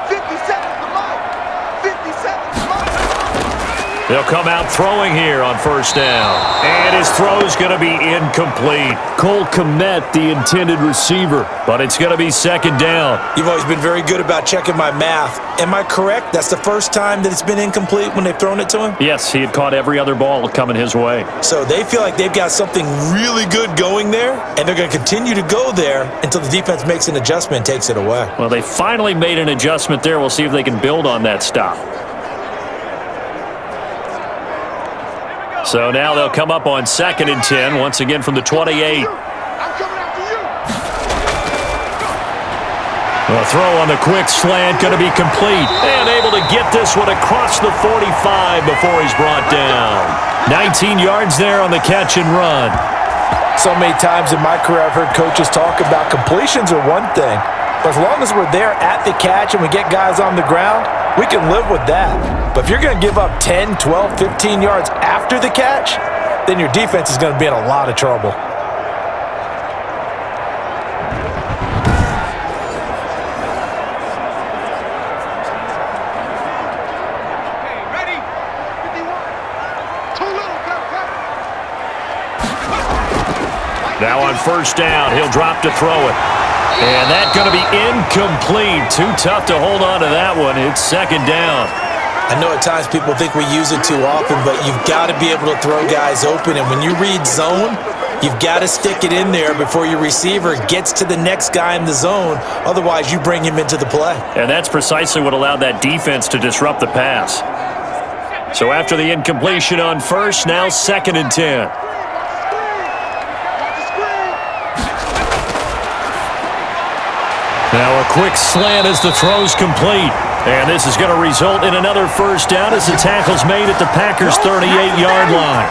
57's the mark. 57's the mark. They'll come out throwing here on first down. And his throw's going to be incomplete. Cole Kmet, the intended receiver. But it's going to be second down. You've always been very good about checking my math. Am I correct? That's the first time that it's been incomplete when they've thrown it to him? Yes, he had caught every other ball coming his way. So they feel like they've got something really good going there, and they're going to continue to go there until the defense makes an adjustment and takes it away. Well, they finally made an adjustment there. We'll see if they can build on that stop. So now they'll come up on 2nd and 10, once again from the 28. I'm coming after you. A throw on the quick slant, going to be complete. And able to get this one across the 45 before he's brought down. 19 yards there on the catch and run. So many times in my career I've heard coaches talk about completions are one thing, but as long as we're there at the catch and we get guys on the ground, we can live with that. But if you're going to give up 10, 12, 15 yards after the catch, then your defense is going to be in a lot of trouble. Ready? 51. Too little, cut. Now on first down, he'll drop to throw it. And that's going to be incomplete. Too tough to hold on to that one. It's second down. I know at times people think we use it too often, but you've got to be able to throw guys open. And when you read zone, you've got to stick it in there before your receiver gets to the next guy in the zone. Otherwise, you bring him into the play. And that's precisely what allowed that defense to disrupt the pass. So after the incompletion on first, now 2nd and 10. Now a quick slant as the throw's complete. And this is going to result in another first down as the tackle's made at the Packers' 38-yard line.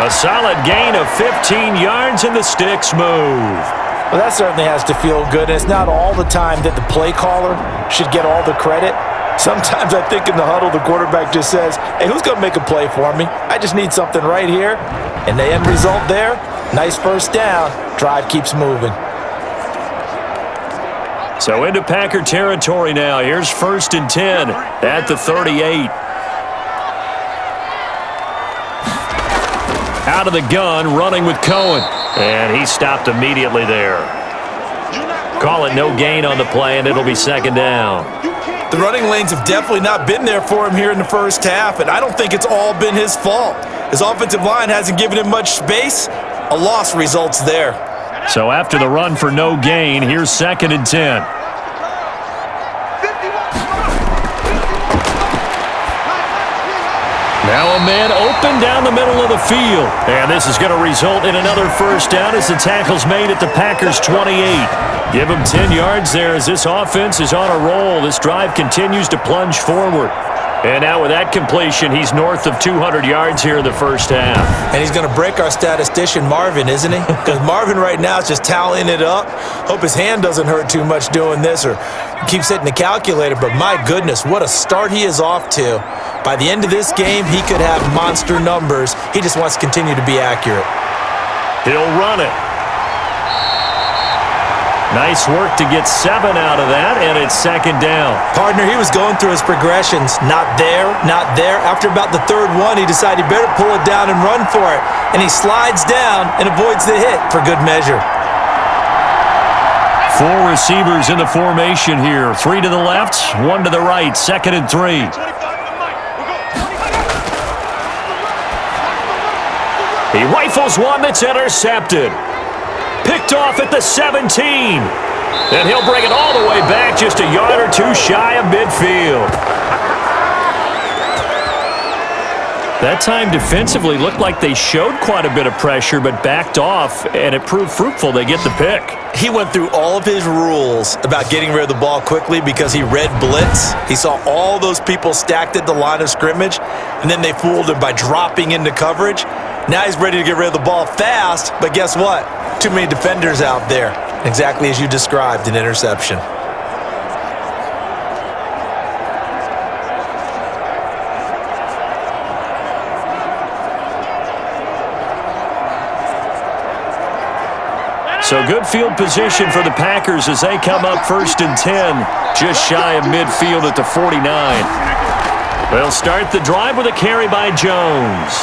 A solid gain of 15 yards and the sticks move. Well, that certainly has to feel good. And it's not all the time that the play caller should get all the credit. Sometimes I think in the huddle, the quarterback just says, hey, who's going to make a play for me? I just need something right here. And the end result there, nice first down. Drive keeps moving. So into Packer territory now. Here's 1st and 10 at the 38. Out of the gun, running with Cohen. And he stopped immediately there. Call it no gain on the play, and it'll be second down. The running lanes have definitely not been there for him here in the first half, and I don't think it's all been his fault. His offensive line hasn't given him much space. A loss results there. So after the run for no gain, here's 2nd and 10. Now a man open down the middle of the field. And this is going to result in another first down as the tackle's made at the Packers' 28. Give him 10 yards there as this offense is on a roll. This drive continues to plunge forward. And now with that completion, he's north of 200 yards here in the first half. And he's going to break our statistician, Marvin, isn't he? Because Marvin right now is just tallying it up. Hope his hand doesn't hurt too much doing this or keeps hitting the calculator. But my goodness, what a start he is off to. By the end of this game, he could have monster numbers. He just wants to continue to be accurate. He'll run it. Nice work to get 7 out of that, and it's second down. Partner, he was going through his progressions. Not there, not there. After about the third one, he decided he better pull it down and run for it. And he slides down and avoids the hit for good measure. 4 receivers in the formation here. 3 to the left, 1 to the right. 2nd and 3. He rifles one that's intercepted. Picked off at the 17. And he'll bring it all the way back just a yard or two shy of midfield. That time defensively looked like they showed quite a bit of pressure but backed off, and it proved fruitful. They get the pick. He went through all of his rules about getting rid of the ball quickly because he read blitz. He saw all those people stacked at the line of scrimmage, and then they fooled him by dropping into coverage. Now he's ready to get rid of the ball fast, but guess what? Too many defenders out there. Exactly as you described, an interception. So good field position for the Packers as they come up 1st and 10, just shy of midfield at the 49. They'll start the drive with a carry by Jones.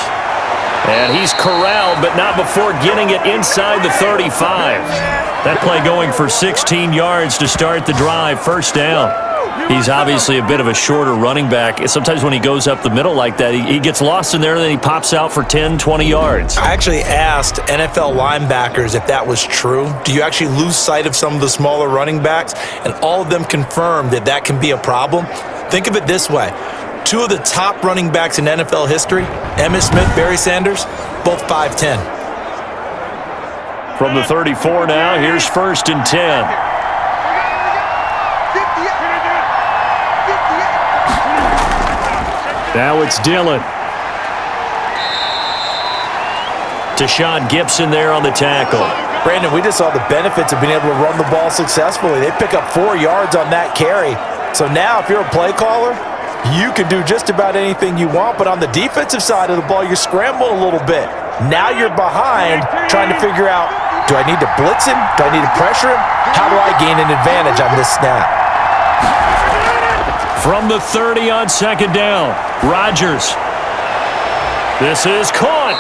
And he's corralled, but not before getting it inside the 35. That play going for 16 yards to start the drive, 1st down. He's obviously a bit of a shorter running back. Sometimes when he goes up the middle like that, he gets lost in there, and then he pops out for 10, 20 yards. I actually asked NFL linebackers if that was true. Do you actually lose sight of some of the smaller running backs? And all of them confirmed that that can be a problem. Think of it this way. 2 of the top running backs in NFL history, Emmitt Smith, Barry Sanders, both 5'10". From the 34 now, here's 1st and 10. Now it's Dillon. Deshaun Gibson there on the tackle. Brandon, we just saw the benefits of being able to run the ball successfully. They pick up 4 yards on that carry. So now if you're a play caller, you can do just about anything you want, but on the defensive side of the ball, you scramble a little bit. Now you're behind trying to figure out, do I need to blitz him? Do I need to pressure him? How do I gain an advantage on this snap? From the 30 on 2nd down, Rodgers. This is caught.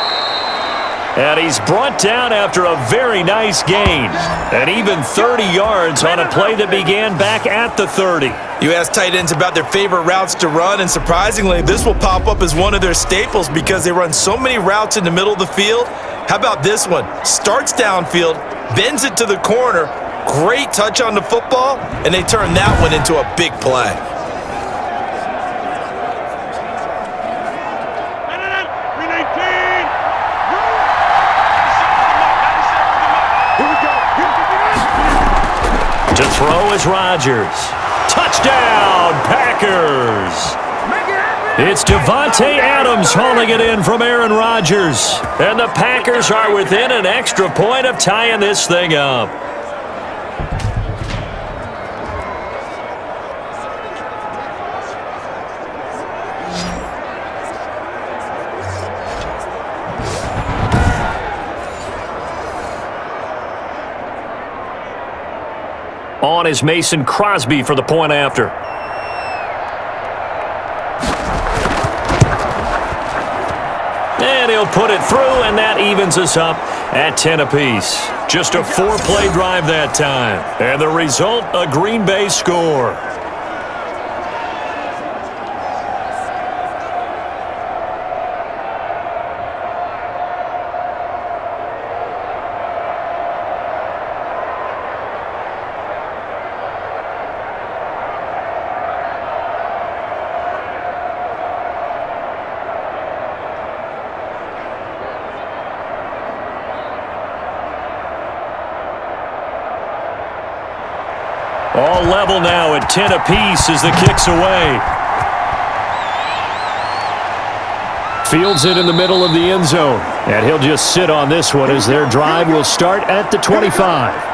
And he's brought down after a very nice gain. And even 30 yards on a play that began back at the 30. You ask tight ends about their favorite routes to run, and surprisingly, this will pop up as one of their staples because they run so many routes in the middle of the field. How about this one? Starts downfield, bends it to the corner, great touch on the football, and they turn that one into a big play. To throw is Rodgers. Touchdown, Packers! It's Devontae Adams hauling it in from Aaron Rodgers. And the Packers are within an extra point of tying this thing up. On is Mason Crosby for the point after. And he'll put it through, and that evens us up at 10 apiece. Just a 4-play drive that time. And the result, a Green Bay score. All level now at 10 apiece as the kick's away. Fields it in the middle of the end zone. And he'll just sit on this one as their drive will start at the 25.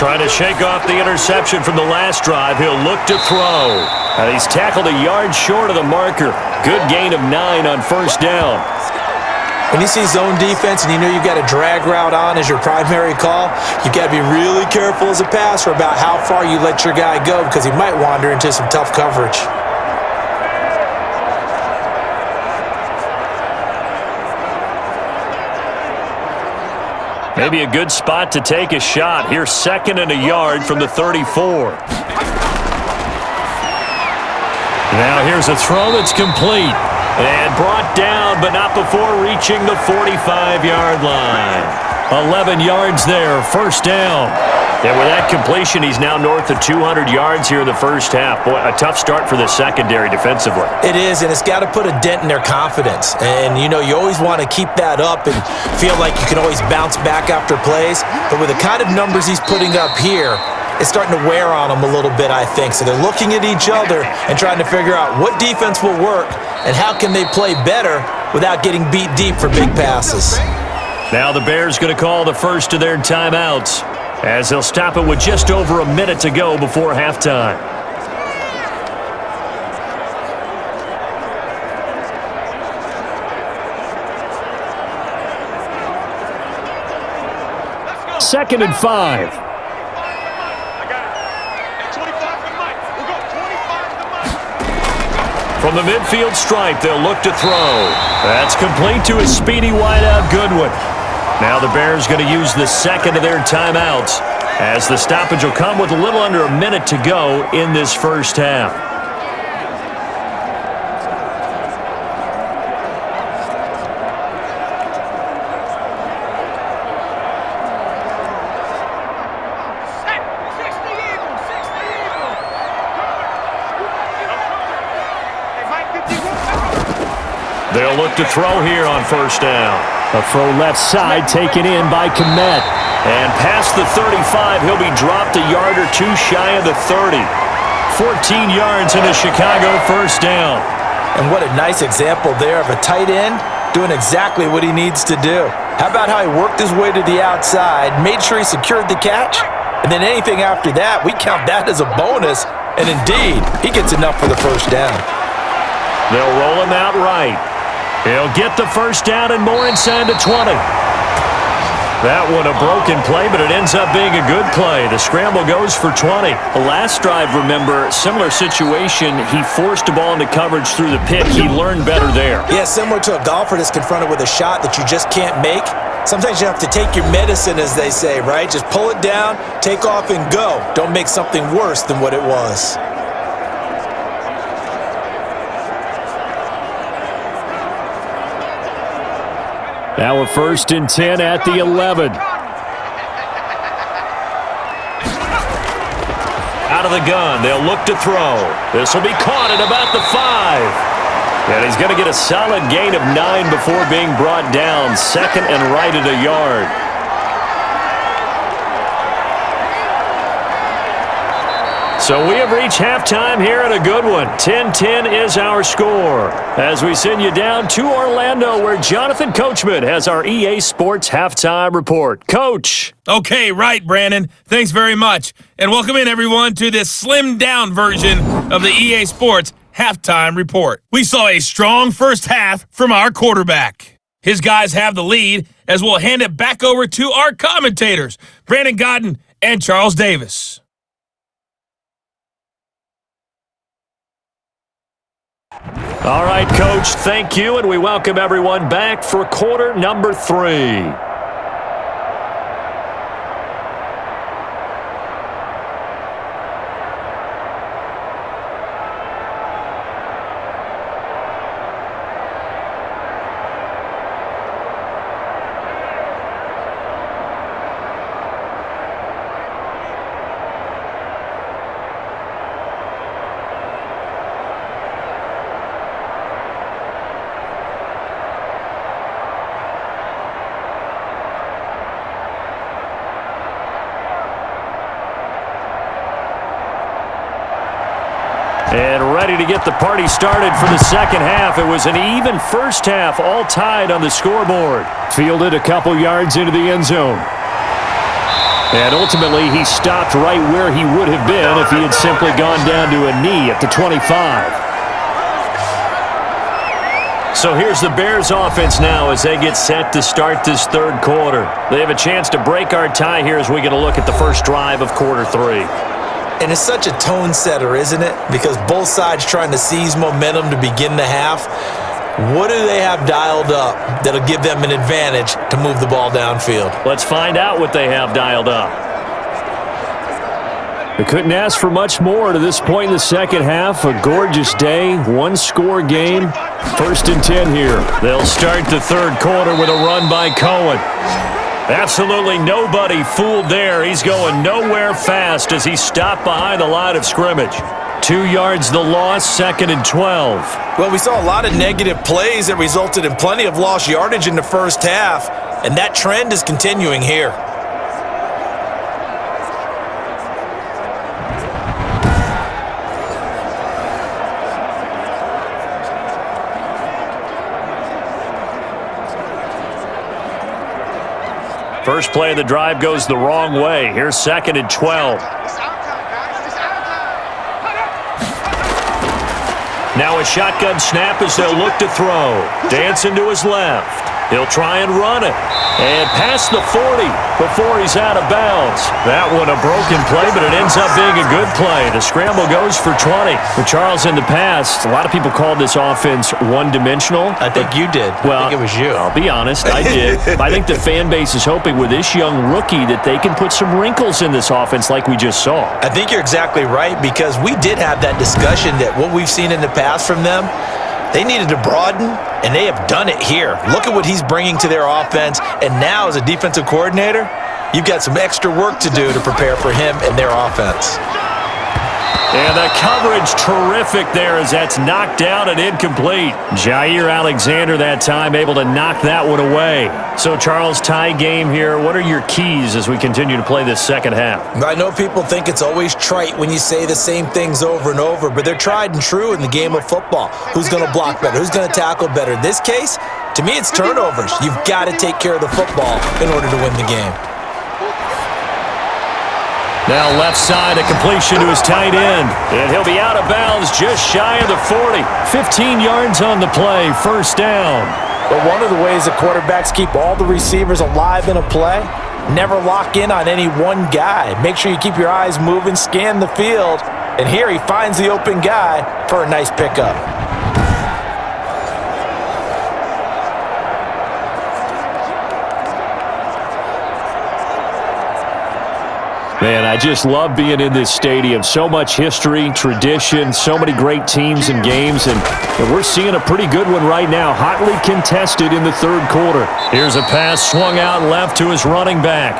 Trying to shake off the interception from the last drive. He'll look to throw. And he's tackled a yard short of the marker. Good gain of 9 on 1st down. When you see zone defense and you know you've got a drag route on as your primary call, you've got to be really careful as a passer about how far you let your guy go because he might wander into some tough coverage. Maybe a good spot to take a shot. Here's 2nd and a yard from the 34. Now here's a throw that's complete. And brought down, but not before reaching the 45-yard line. 11 yards there, first down. And with that completion, he's now north of 200 yards here in the first half. Boy, a tough start for the secondary defensively. It is, and it's got to put a dent in their confidence. And, you know, you always want to keep that up and feel like you can always bounce back after plays. But with the kind of numbers he's putting up here, it's starting to wear on them a little bit, I think. So they're looking at each other and trying to figure out what defense will work and how can they play better without getting beat deep for big passes. Now the Bears going to call the first of their timeouts, as they'll stop it with just over a minute to go before halftime. Second and 5. From the midfield stripe, they'll look to throw. That's complete to a speedy wideout Goodwin. Now the Bears going to use the second of their timeouts, as the stoppage will come with a little under a minute to go in this first half. They'll look to throw here on first down. A throw left side taken in by Kmet. And past the 35, he'll be dropped a yard or two shy of the 30. 14 yards in a Chicago first down. And what a nice example there of a tight end doing exactly what he needs to do. How about how he worked his way to the outside, made sure he secured the catch, and then anything after that, we count that as a bonus. And indeed, he gets enough for the first down. They'll roll him out right. He'll get the first down and more inside the 20. That one a broken play, but it ends up being a good play. The scramble goes for 20. The last drive, remember, similar situation. He forced the ball into coverage through the pick. He learned better there. Yeah, similar to a golfer that's confronted with a shot that you just can't make. Sometimes you have to take your medicine, as they say, right? Just pull it down, take off, and go. Don't make something worse than what it was. Now a 1st and 10 at the 11. Out of the gun, they'll look to throw. This will be caught at about the 5. And he's going to get a solid gain of 9 before being brought down. 2nd and right at a yard. So we have reached halftime here at a good one. 10-10 is our score, as we send you down to Orlando, where Jonathan Coachman has our EA Sports Halftime Report. Coach. Okay, right, Brandon. Thanks very much. And welcome in, everyone, to this slimmed-down version of the EA Sports Halftime Report. We saw a strong first half from our quarterback. His guys have the lead, as we'll hand it back over to our commentators, Brandon Godden and Charles Davis. All right, Coach, thank you, and we welcome everyone back for quarter number 3. And ready to get the party started for the second half. It was an even first half, all tied on the scoreboard. Fielded a couple yards into the end zone. And ultimately, he stopped right where he would have been if he had simply gone down to a knee at the 25. So here's the Bears offense now as they get set to start this third quarter. They have a chance to break our tie here as we get a look at the first drive of quarter 3. And it's such a tone setter, isn't it? Because both sides trying to seize momentum to begin the half. What do they have dialed up that'll give them an advantage to move the ball downfield? Let's find out what they have dialed up. We couldn't ask for much more to this point in the second half. A gorgeous day, one-score game. 1st and 10 here. They'll start the third quarter with a run by Cohen. Absolutely nobody fooled there. He's going nowhere fast as he stopped behind the line of scrimmage. 2 yards the loss, 2nd and 12. Well, we saw a lot of negative plays that resulted in plenty of lost yardage in the first half, and that trend is continuing here. First play of the drive goes the wrong way. Here's 2nd and 12. Now a shotgun snap as they'll look to throw. Dancing to his left. He'll try and run it. And past the 40 before he's out of bounds. That one a broken play, but it ends up being a good play. The scramble goes for 20. But Charles, in the past, a lot of people called this offense one-dimensional. I think you did. Well, I think it was you. I'll be honest, I did. I think the fan base is hoping with this young rookie that they can put some wrinkles in this offense like we just saw. I think you're exactly right, because we did have that discussion that what we've seen in the past from them, they needed to broaden, and they have done it here. Look at what he's bringing to their offense, and now as a defensive coordinator, you've got some extra work to do to prepare for him and their offense. And the coverage terrific there as that's knocked down and incomplete. Jair Alexander that time able to knock that one away. So, Charles, tie game here. What are your keys as we continue to play this second half? I know people think it's always trite when you say the same things over and over, but they're tried and true in the game of football. Who's going to block better? Who's going to tackle better? In this case, to me, it's turnovers. You've got to take care of the football in order to win the game. Now left side, a completion to his tight end. And he'll be out of bounds just shy of the 40. 15 yards on the play, 1st down. But one of the ways that quarterbacks keep all the receivers alive in a play, never lock in on any one guy. Make sure you keep your eyes moving, scan the field. And here he finds the open guy for a nice pickup. Man, I just love being in this stadium. So much history, tradition, so many great teams and games, and we're seeing a pretty good one right now, hotly contested in the third quarter. Here's a pass swung out left to his running back.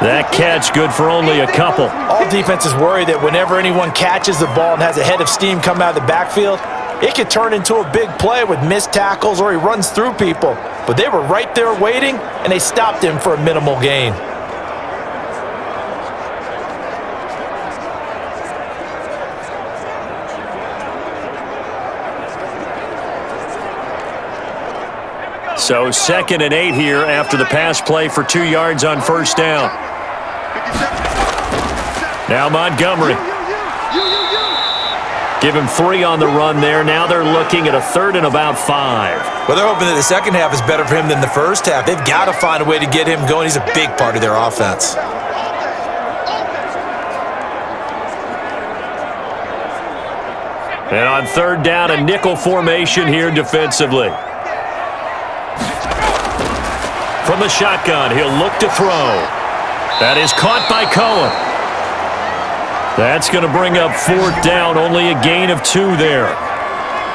That catch good for only a couple. All defenses worry that whenever anyone catches the ball and has a head of steam come out of the backfield, it could turn into a big play with missed tackles or he runs through people. But they were right there waiting, and they stopped him for a minimal gain. So 2nd and 8 here after the pass play for 2 yards on 1st down. Now Montgomery. Give him 3 on the run there. Now they're looking at a 3rd and about 5. Well, they're hoping that the second half is better for him than the first half. They've got to find a way to get him going. He's a big part of their offense. And on 3rd down, a nickel formation here defensively. From the shotgun, he'll look to throw. That is caught by Cohen. That's going to bring up 4th down, only a gain of 2 there.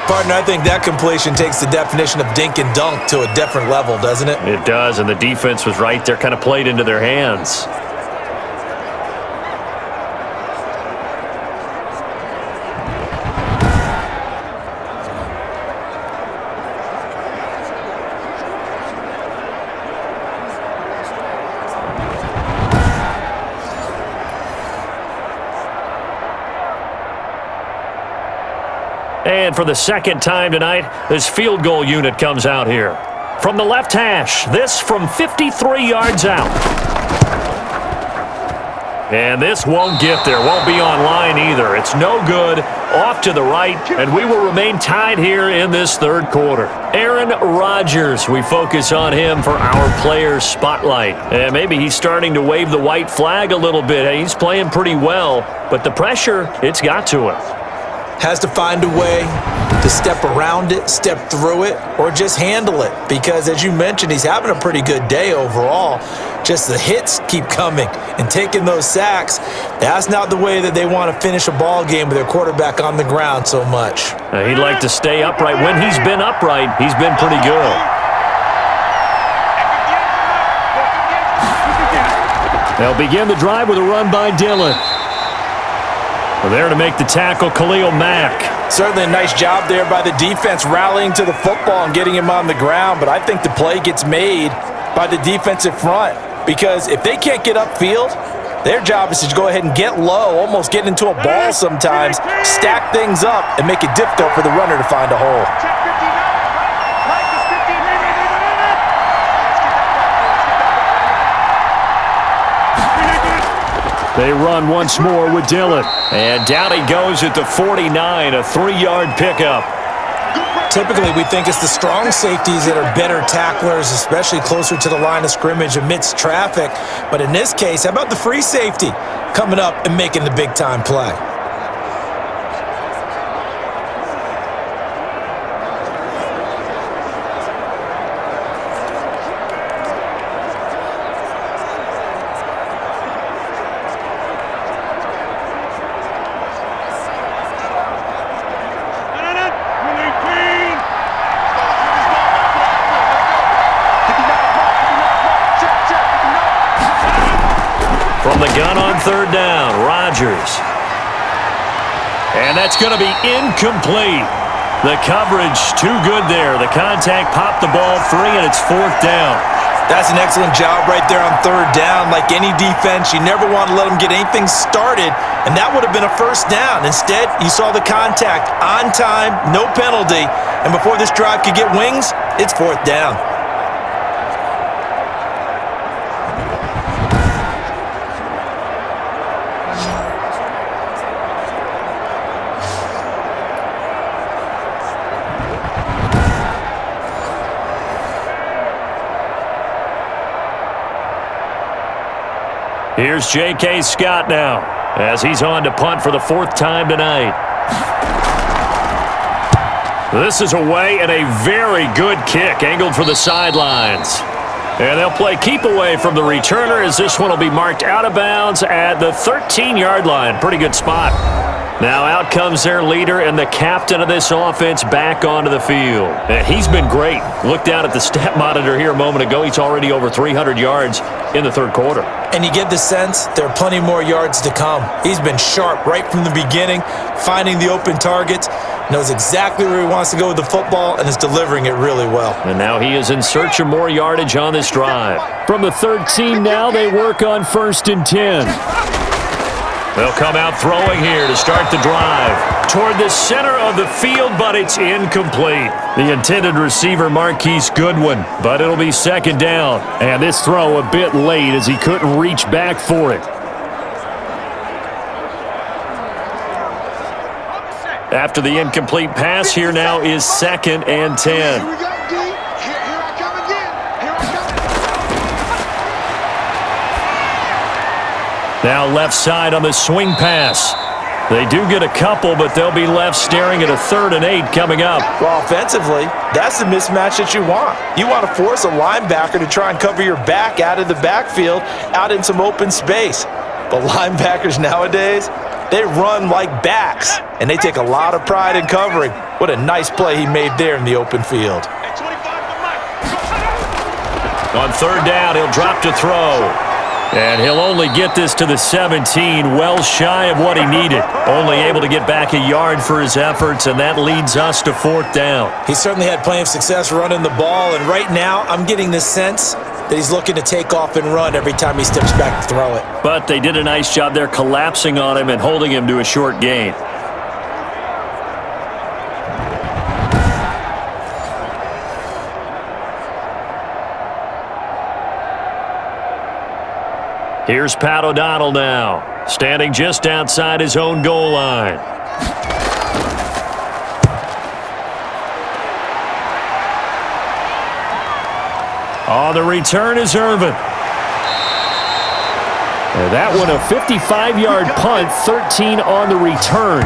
Partner, I think that completion takes the definition of dink and dunk to a different level, doesn't it? It does, and the defense was right there, kind of played into their hands. And for the second time tonight, this field goal unit comes out here. From the left hash, this from 53 yards out. And this won't get there, won't be on line either. It's no good, off to the right, and we will remain tied here in this third quarter. Aaron Rodgers, we focus on him for our player spotlight. And maybe he's starting to wave the white flag a little bit. He's playing pretty well, but the pressure, it's got to him. has to find a way to step around it, step through it, or just handle it. Because as you mentioned, he's having a pretty good day overall. Just the hits keep coming and taking those sacks. That's not the way that they want to finish a ball game with their quarterback on the ground so much. He'd like to stay upright. When he's been upright, he's been pretty good. They'll begin the drive with a run by Dillon. There to make the tackle, Khalil Mack. Certainly a nice job there by the defense rallying to the football and getting him on the ground, but I think the play gets made by the defensive front because if they can't get upfield, their job is to go ahead and get low, almost get into a ball sometimes, stack things up, and make it difficult for the runner to find a hole. They run once more with Dillon. And down he goes at the 49, a 3-yard pickup. Typically, we think it's the strong safeties that are better tacklers, especially closer to the line of scrimmage amidst traffic. But in this case, how about the free safety coming up and making the big-time play? From the gun on third down, Rodgers. And that's going to be incomplete. The coverage too good there. The contact popped the ball free, and it's fourth down. That's an excellent job right there on third down. Like any defense, you never want to let them get anything started, and that would have been a first down. Instead, you saw the contact on time, no penalty, and before this drive could get wings, it's fourth down. Here's J.K. Scott now as he's on to punt for the fourth time tonight. This is away and a very good kick angled for the sidelines. And they'll play keep away from the returner as this one will be marked out of bounds at the 13-yard line. Pretty good spot. Now out comes their leader and the captain of this offense back onto the field. And he's been great. Look down at the stat monitor here a moment ago. He's already over 300 yards in the third quarter. And you get the sense there are plenty more yards to come. He's been sharp right from the beginning, finding the open targets, knows exactly where he wants to go with the football, and is delivering it really well. And now he is in search of more yardage on this drive. From the 13 now, they work on 1st and 10. They'll come out throwing here to start the drive. Toward the center of the field, but it's incomplete. The intended receiver, Marquise Goodwin, but it'll be second down. And this throw a bit late as he couldn't reach back for it. After the incomplete pass, here now is 2nd and 10. Here we go, D. Here I come again. Here I come. Now left side on the swing pass. They do get a couple, but they'll be left staring at a 3rd and 8 coming up. Well, offensively, that's the mismatch that you want. You want to force a linebacker to try and cover your back out of the backfield, out in some open space. But linebackers nowadays, they run like backs, and they take a lot of pride in covering. What a nice play he made there in the open field. On third down, he'll drop to throw. And he'll only get this to the 17, well shy of what he needed. Only able to get back a yard for his efforts, and that leads us to 4th down. He certainly had plenty of success running the ball, and right now I'm getting the sense that he's looking to take off and run every time he steps back to throw it. But they did a nice job there collapsing on him and holding him to a short gain. Here's Pat O'Donnell now, standing just outside his own goal line. On the return is Irvin. And that one a 55-yard punt, 13 on the return.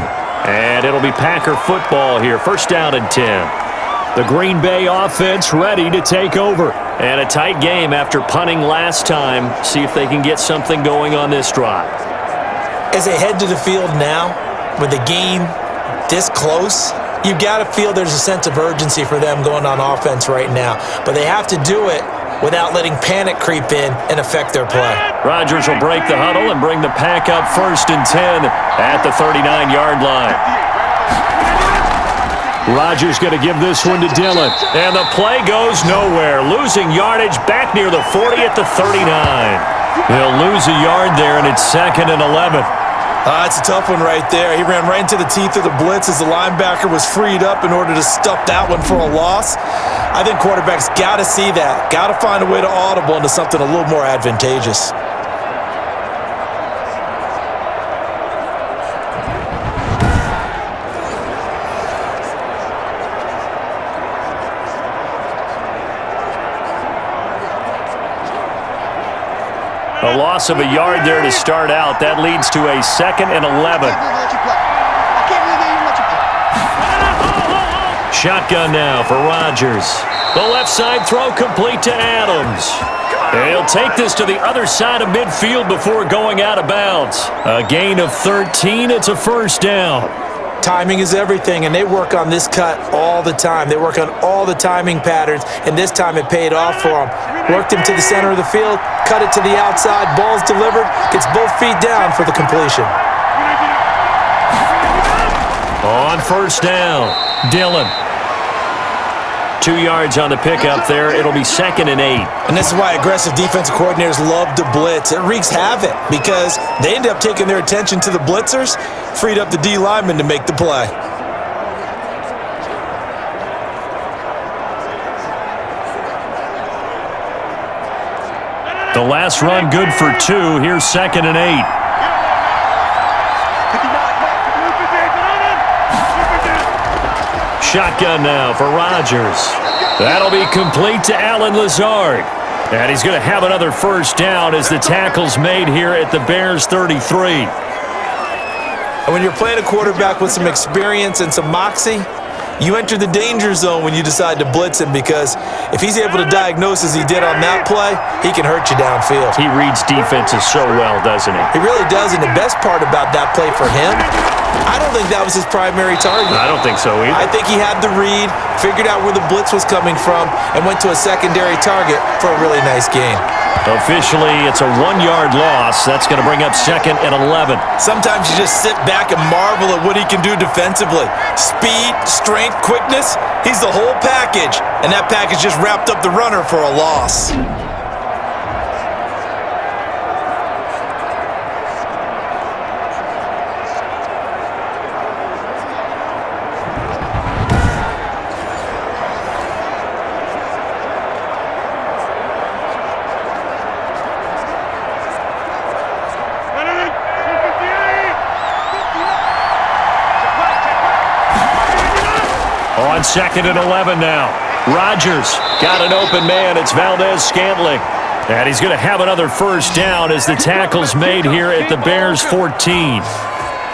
And it'll be Packer football here. First down and 10. The Green Bay offense ready to take over. And a tight game after punting last time. See if they can get something going on this drive. As they head to the field now, with the game this close, you've got to feel there's a sense of urgency for them going on offense right now. But they have to do it without letting panic creep in and affect their play. Rodgers will break the huddle and bring the Pack up first and 10 at the 39-yard line. Rodgers going to give this one to Dillon. And the play goes nowhere. Losing yardage back near the 40 at the 39. He'll lose a yard there, and it's 2nd and 11. It's a tough one right there. He ran right into the teeth of the blitz as the linebacker was freed up in order to stuff that one for a loss. I think quarterbacks got to see that. Got to find a way to audible into something a little more advantageous. A loss of a yard there to start out. That leads to a 2nd and 11. Shotgun now for Rodgers. The left side throw complete to Adams. He'll take this to the other side of midfield before going out of bounds. A gain of 13. It's a first down. Timing is everything, and they work on this cut all the time. They work on all the timing patterns, and this time it paid off for them. Worked him to the center of the field, cut it to the outside, ball's delivered, gets both feet down for the completion. On first down, Dillon. 2 yards on the pickup there. It'll be 2nd and 8. And this is why aggressive defensive coordinators love to blitz. It wreaks havoc because they end up taking their attention to the blitzers, freed up the D lineman to make the play. The last run good for 2. Here's 2nd and 8. Shotgun now for Rodgers. That'll be complete to Allen Lazard. And he's going to have another first down as the tackle's made here at the Bears 33. And when you're playing a quarterback with some experience and some moxie, you enter the danger zone when you decide to blitz him, because if he's able to diagnose as he did on that play, he can hurt you downfield. He reads defenses so well, doesn't he? He really does, and the best part about that play for him, I don't think that was his primary target. I don't think so either. I think he had the read, figured out where the blitz was coming from, and went to a secondary target for a really nice gain. Officially, it's a 1-yard loss. That's going to bring up 2nd and 11. Sometimes you just sit back and marvel at what he can do defensively. Speed, strength, quickness, he's the whole package, and that package just wrapped up the runner for a loss. On 2nd and 11 now. Rodgers got an open man. It's Valdez-Scantling. And he's going to have another first down as the tackle's made here at the Bears 14.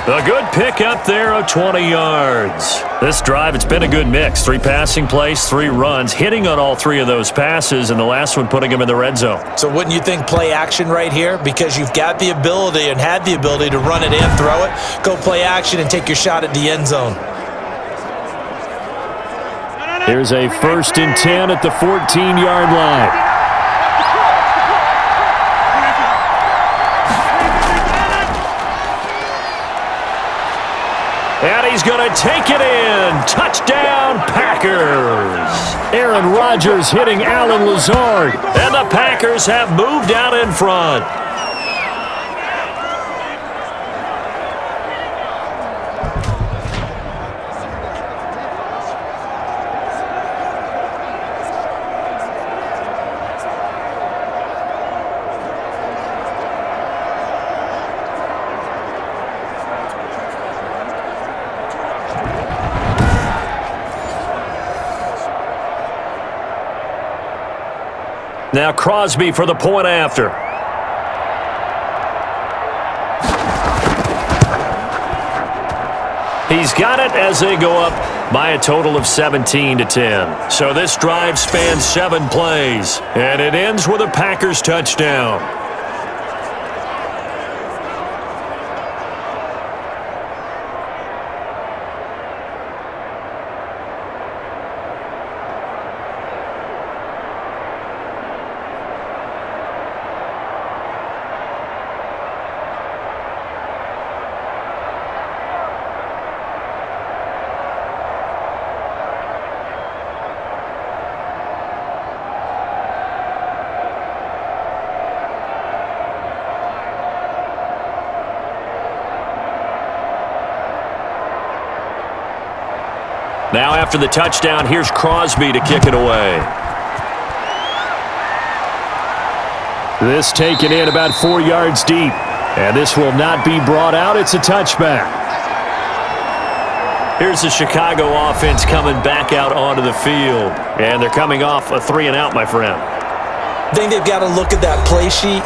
A good pickup there of 20 yards. This drive, it's been a good mix. 3 passing plays, 3 runs, hitting on all 3 of those passes, and the last one putting him in the red zone. So wouldn't you think play action right here? Because you've got the ability and had the ability to run it and throw it. Go play action and take your shot at the end zone. Here's a 1st and 10 at the 14-yard line. And he's going to take it in. Touchdown, Packers. Aaron Rodgers hitting Allen Lazard. And the Packers have moved out in front. Now Crosby for the point after. He's got it as they go up by a total of 17-10. So this drive spans 7 plays, and it ends with a Packers touchdown. Now after the touchdown, here's Crosby to kick it away. This taken in about 4 yards deep. And this will not be brought out. It's a touchback. Here's the Chicago offense coming back out onto the field. And they're coming off a 3-and-out, my friend. I think they've got to look at that play sheet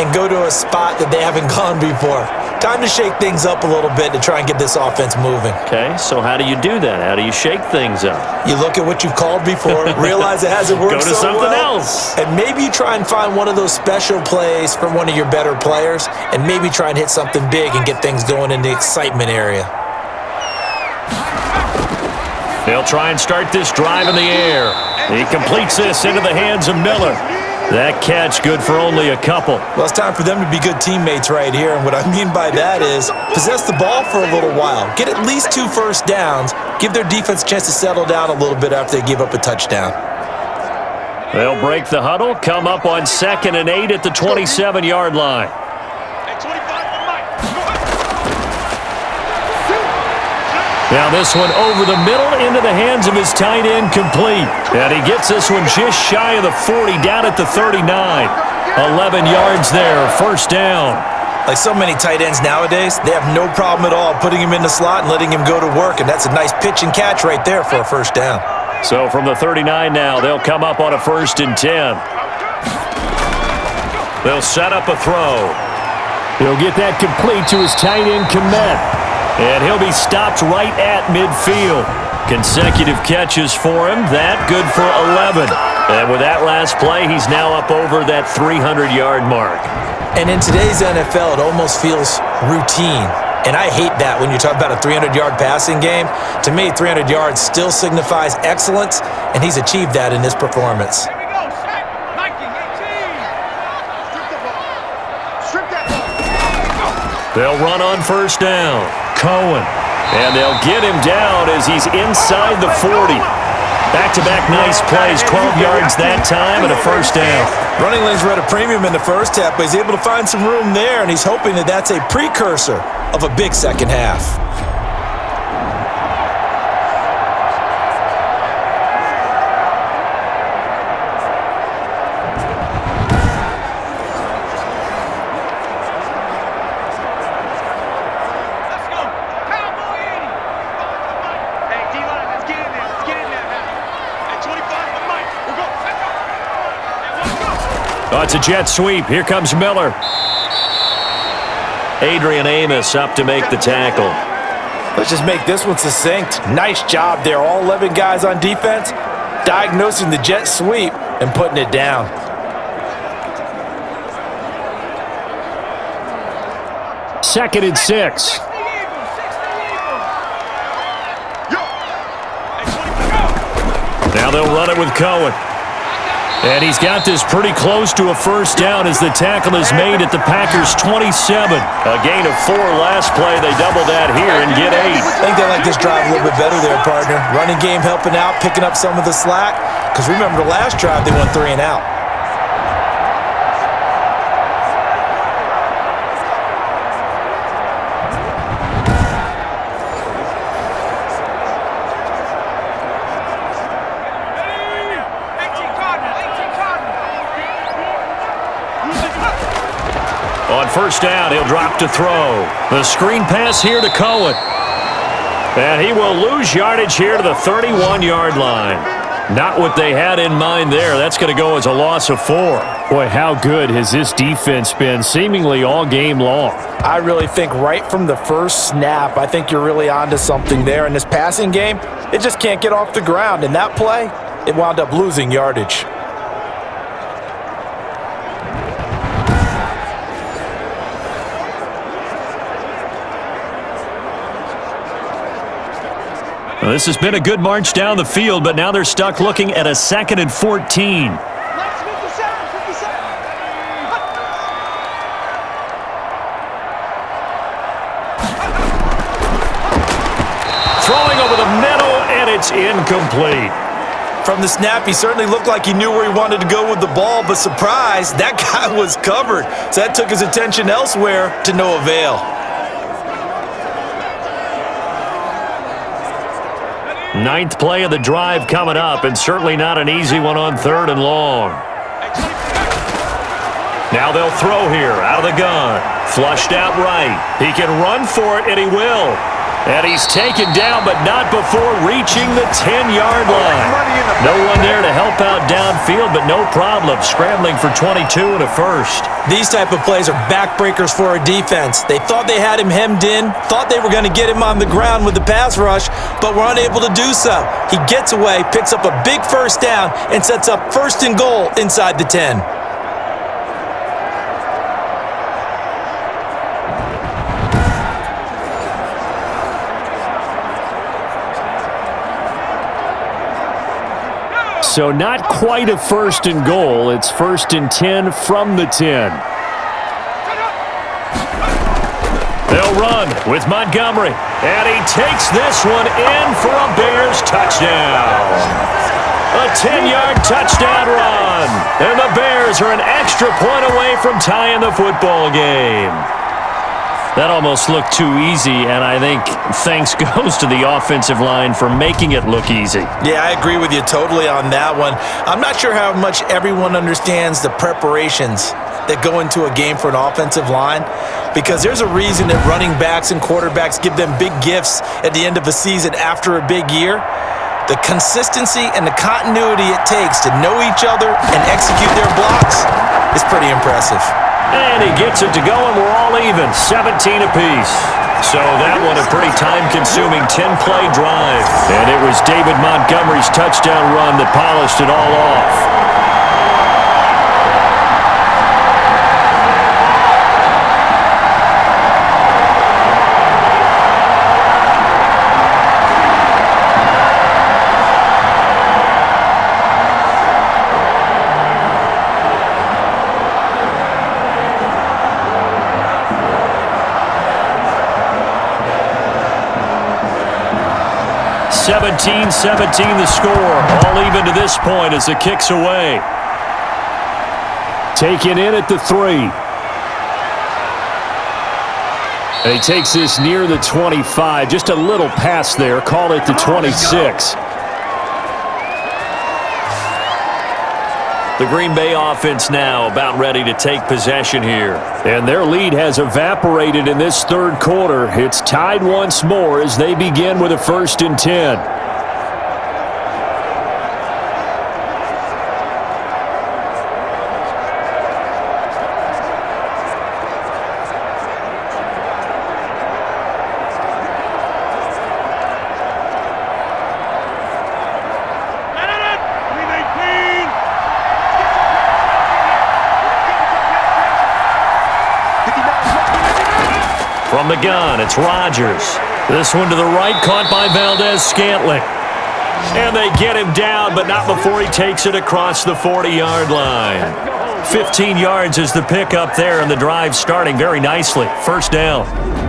and go to a spot that they haven't gone before. Time to shake things up a little bit to try and get this offense moving. Okay, so how do you do that? How do you shake things up? You look at what you've called before, realize it hasn't worked so well. Go to something else. And maybe you try and find one of those special plays from one of your better players, and maybe try and hit something big and get things going in the excitement area. They'll try and start this drive in the air. He completes this into the hands of Miller. That catch good for only a couple. Well, it's time for them to be good teammates right here, and what I mean by that is possess the ball for a little while. Get at least 2 first downs. Give their defense a chance to settle down a little bit after they give up a touchdown. They'll break the huddle, come up on 2nd and 8 at the 27-yard line. Now this one over the middle into the hands of his tight end, complete. And he gets this one just shy of the 40, down at the 39. 11 yards there, first down. Like so many tight ends nowadays, they have no problem at all putting him in the slot and letting him go to work, and that's a nice pitch and catch right there for a first down. So from the 39 now, they'll come up on a 1st and 10. They'll set up a throw. He'll get that complete to his tight end, Komet. And he'll be stopped right at midfield. Consecutive catches for him. That good for 11. And with that last play, he's now up over that 300-yard mark. And in today's NFL, it almost feels routine. And I hate that when you talk about a 300-yard passing game. To me, 300 yards still signifies excellence, and he's achieved that in this performance. Here we go. Set. 19, 18. Strip that ball. They'll run on first down. Cohen. And they'll get him down as he's inside the 40. Back-to-back nice plays, 12 yards that time and a first down. Running lanes were at a premium in the first half, but he's able to find some room there, and he's hoping that that's a precursor of a big second half. Oh, it's a jet sweep. Here comes Miller. Adrian Amos up to make the tackle. Let's just make this one succinct. Nice job there. All 11 guys on defense diagnosing the jet sweep and putting it down. Second and 6. Now they'll run it with Cohen. And he's got this pretty close to a first down as the tackle is made at the Packers' 27. A gain of 4 last play. They double that here and get 8. I think they like this drive a little bit better there, partner. Running game helping out, picking up some of the slack. Because remember, the last drive they went 3 and out. On first down, he'll drop to throw. The screen pass here to Cohen. And he will lose yardage here to the 31-yard line. Not what they had in mind there. That's going to go as a loss of 4. Boy, how good has this defense been seemingly all game long? I really think right from the first snap, I think you're really onto something there. In this passing game, it just can't get off the ground. In that play, it wound up losing yardage. Well, this has been a good march down the field, but now they're stuck looking at a 2nd and 14. Throwing over the middle, and it's incomplete. From the snap, he certainly looked like he knew where he wanted to go with the ball, but surprise, that guy was covered. So that took his attention elsewhere to no avail. Ninth play of the drive coming up, and certainly not an easy one on 3rd and long. Now they'll throw here, out of the gun. Flushed out right. He can run for it, and he will. And he's taken down, but not before reaching the 10-yard line. No one there to help out downfield, but no problem. Scrambling for 22 and a first. These type of plays are backbreakers for a defense. They thought they had him hemmed in, thought they were going to get him on the ground with the pass rush, but were unable to do so. He gets away, picks up a big first down, and sets up 1st and goal inside the 10. So not quite a 1st and goal. It's 1st and 10 from the 10. They'll run with Montgomery. And he takes this one in for a Bears touchdown. A 10-yard touchdown run. And the Bears are an extra point away from tying the football game. That almost looked too easy, and I think thanks goes to the offensive line for making it look easy. Yeah, I agree with you totally on that one. I'm not sure how much everyone understands the preparations that go into a game for an offensive line, because there's a reason that running backs and quarterbacks give them big gifts at the end of a season after a big year. The consistency and the continuity it takes to know each other and execute their blocks is pretty impressive. And he gets it to go, and we're all even, 17 apiece. So that one a pretty time-consuming 10-play drive. And it was David Montgomery's touchdown run that polished it all off. 17-17 the score. All even to this point as the kick's away. Taken in at the 3. And he takes this near the 25. Just a little pass there. Call it the 26. The Green Bay offense now about ready to take possession here. And their lead has evaporated in this 3rd quarter. It's tied once more as they begin with a 1st and 10. From the gun, it's Rodgers. This one to the right, caught by Valdez-Scantling. And they get him down, but not before he takes it across the 40-yard line. 15 yards is the pickup there, and the drive starting very nicely. 1st down.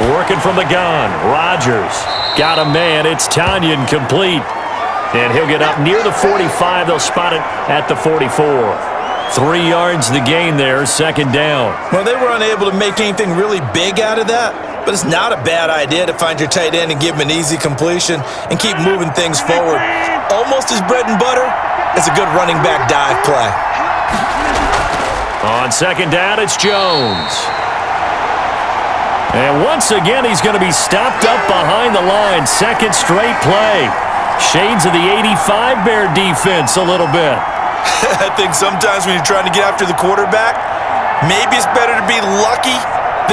Working from the gun, Rodgers got a man. It's Tanyan complete. And he'll get up near the 45. They'll spot it at the 44. 3 yards the gain there, second down. Well, they were unable to make anything really big out of that, but it's not a bad idea to find your tight end and give him an easy completion and keep moving things forward. Almost as bread and butter as a good running back dive play. On second down, it's Jones. And once again, he's going to be stopped up behind the line. Second straight play. Shades of the 85 Bear defense a little bit. I think sometimes when you're trying to get after the quarterback, maybe it's better to be lucky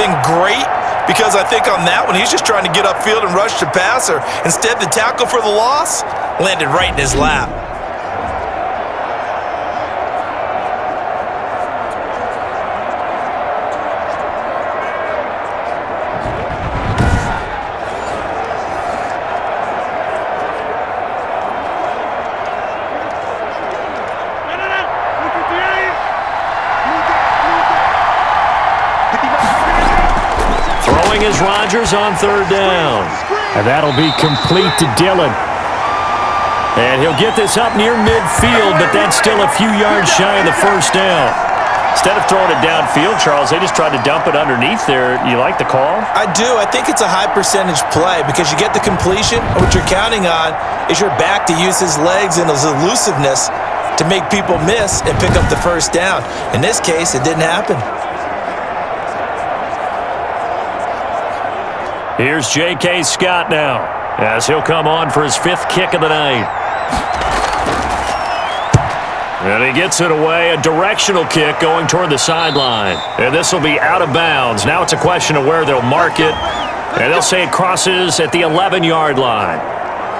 than great, because I think on that one, he's just trying to get upfield and rush the passer. Instead, the tackle for the loss landed right in his lap. Is Rodgers on third down. And that'll be complete to Dillon. And he'll get this up near midfield, but that's still a few yards shy of the first down. Instead of throwing it downfield, Charles, they just tried to dump it underneath there. You like the call? I do. I think it's a high percentage play because you get the completion, and what you're counting on is your back to use his legs and his elusiveness to make people miss and pick up the first down. In this case, it didn't happen. Here's J.K. Scott now, as he'll come on for his 5th kick of the night. And he gets it away, a directional kick going toward the sideline. And this will be out of bounds. Now it's a question of where they'll mark it. And they'll say it crosses at the 11-yard line.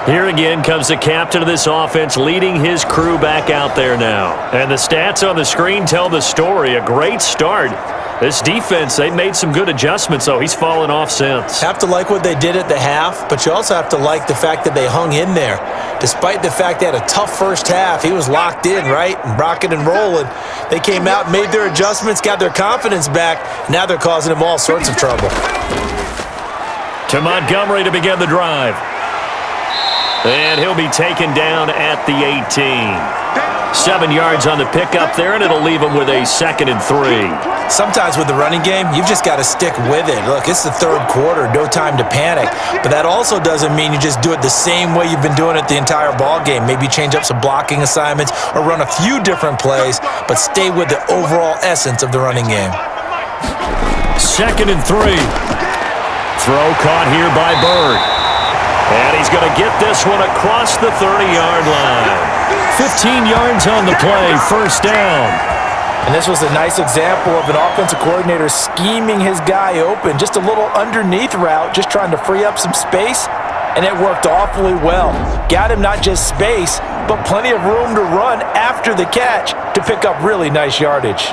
Here again comes the captain of this offense leading his crew back out there now. And the stats on the screen tell the story. A great start. This defense, they've made some good adjustments, though. He's fallen off since. Have to like what they did at the half, but you also have to like the fact that they hung in there. Despite the fact they had a tough first half, he was locked in, right, and rocking and rolling. They came out, made their adjustments, got their confidence back. Now they're causing him all sorts of trouble. To Montgomery to begin the drive. And he'll be taken down at the 18. 7 yards on the pickup there, and it'll leave him with a 2nd and 3. Sometimes with the running game, you've just got to stick with it. Look, it's the third quarter, no time to panic. But that also doesn't mean you just do it the same way you've been doing it the entire ball game. Maybe change up some blocking assignments or run a few different plays, but stay with the overall essence of the running game. 2nd and 3. Throw caught here by Bird. And he's going to get this one across the 30-yard line. 15 yards on the play, first down. And this was a nice example of an offensive coordinator scheming his guy open. Just a little underneath route, just trying to free up some space, and it worked awfully well. Got him not just space, but plenty of room to run after the catch to pick up really nice yardage.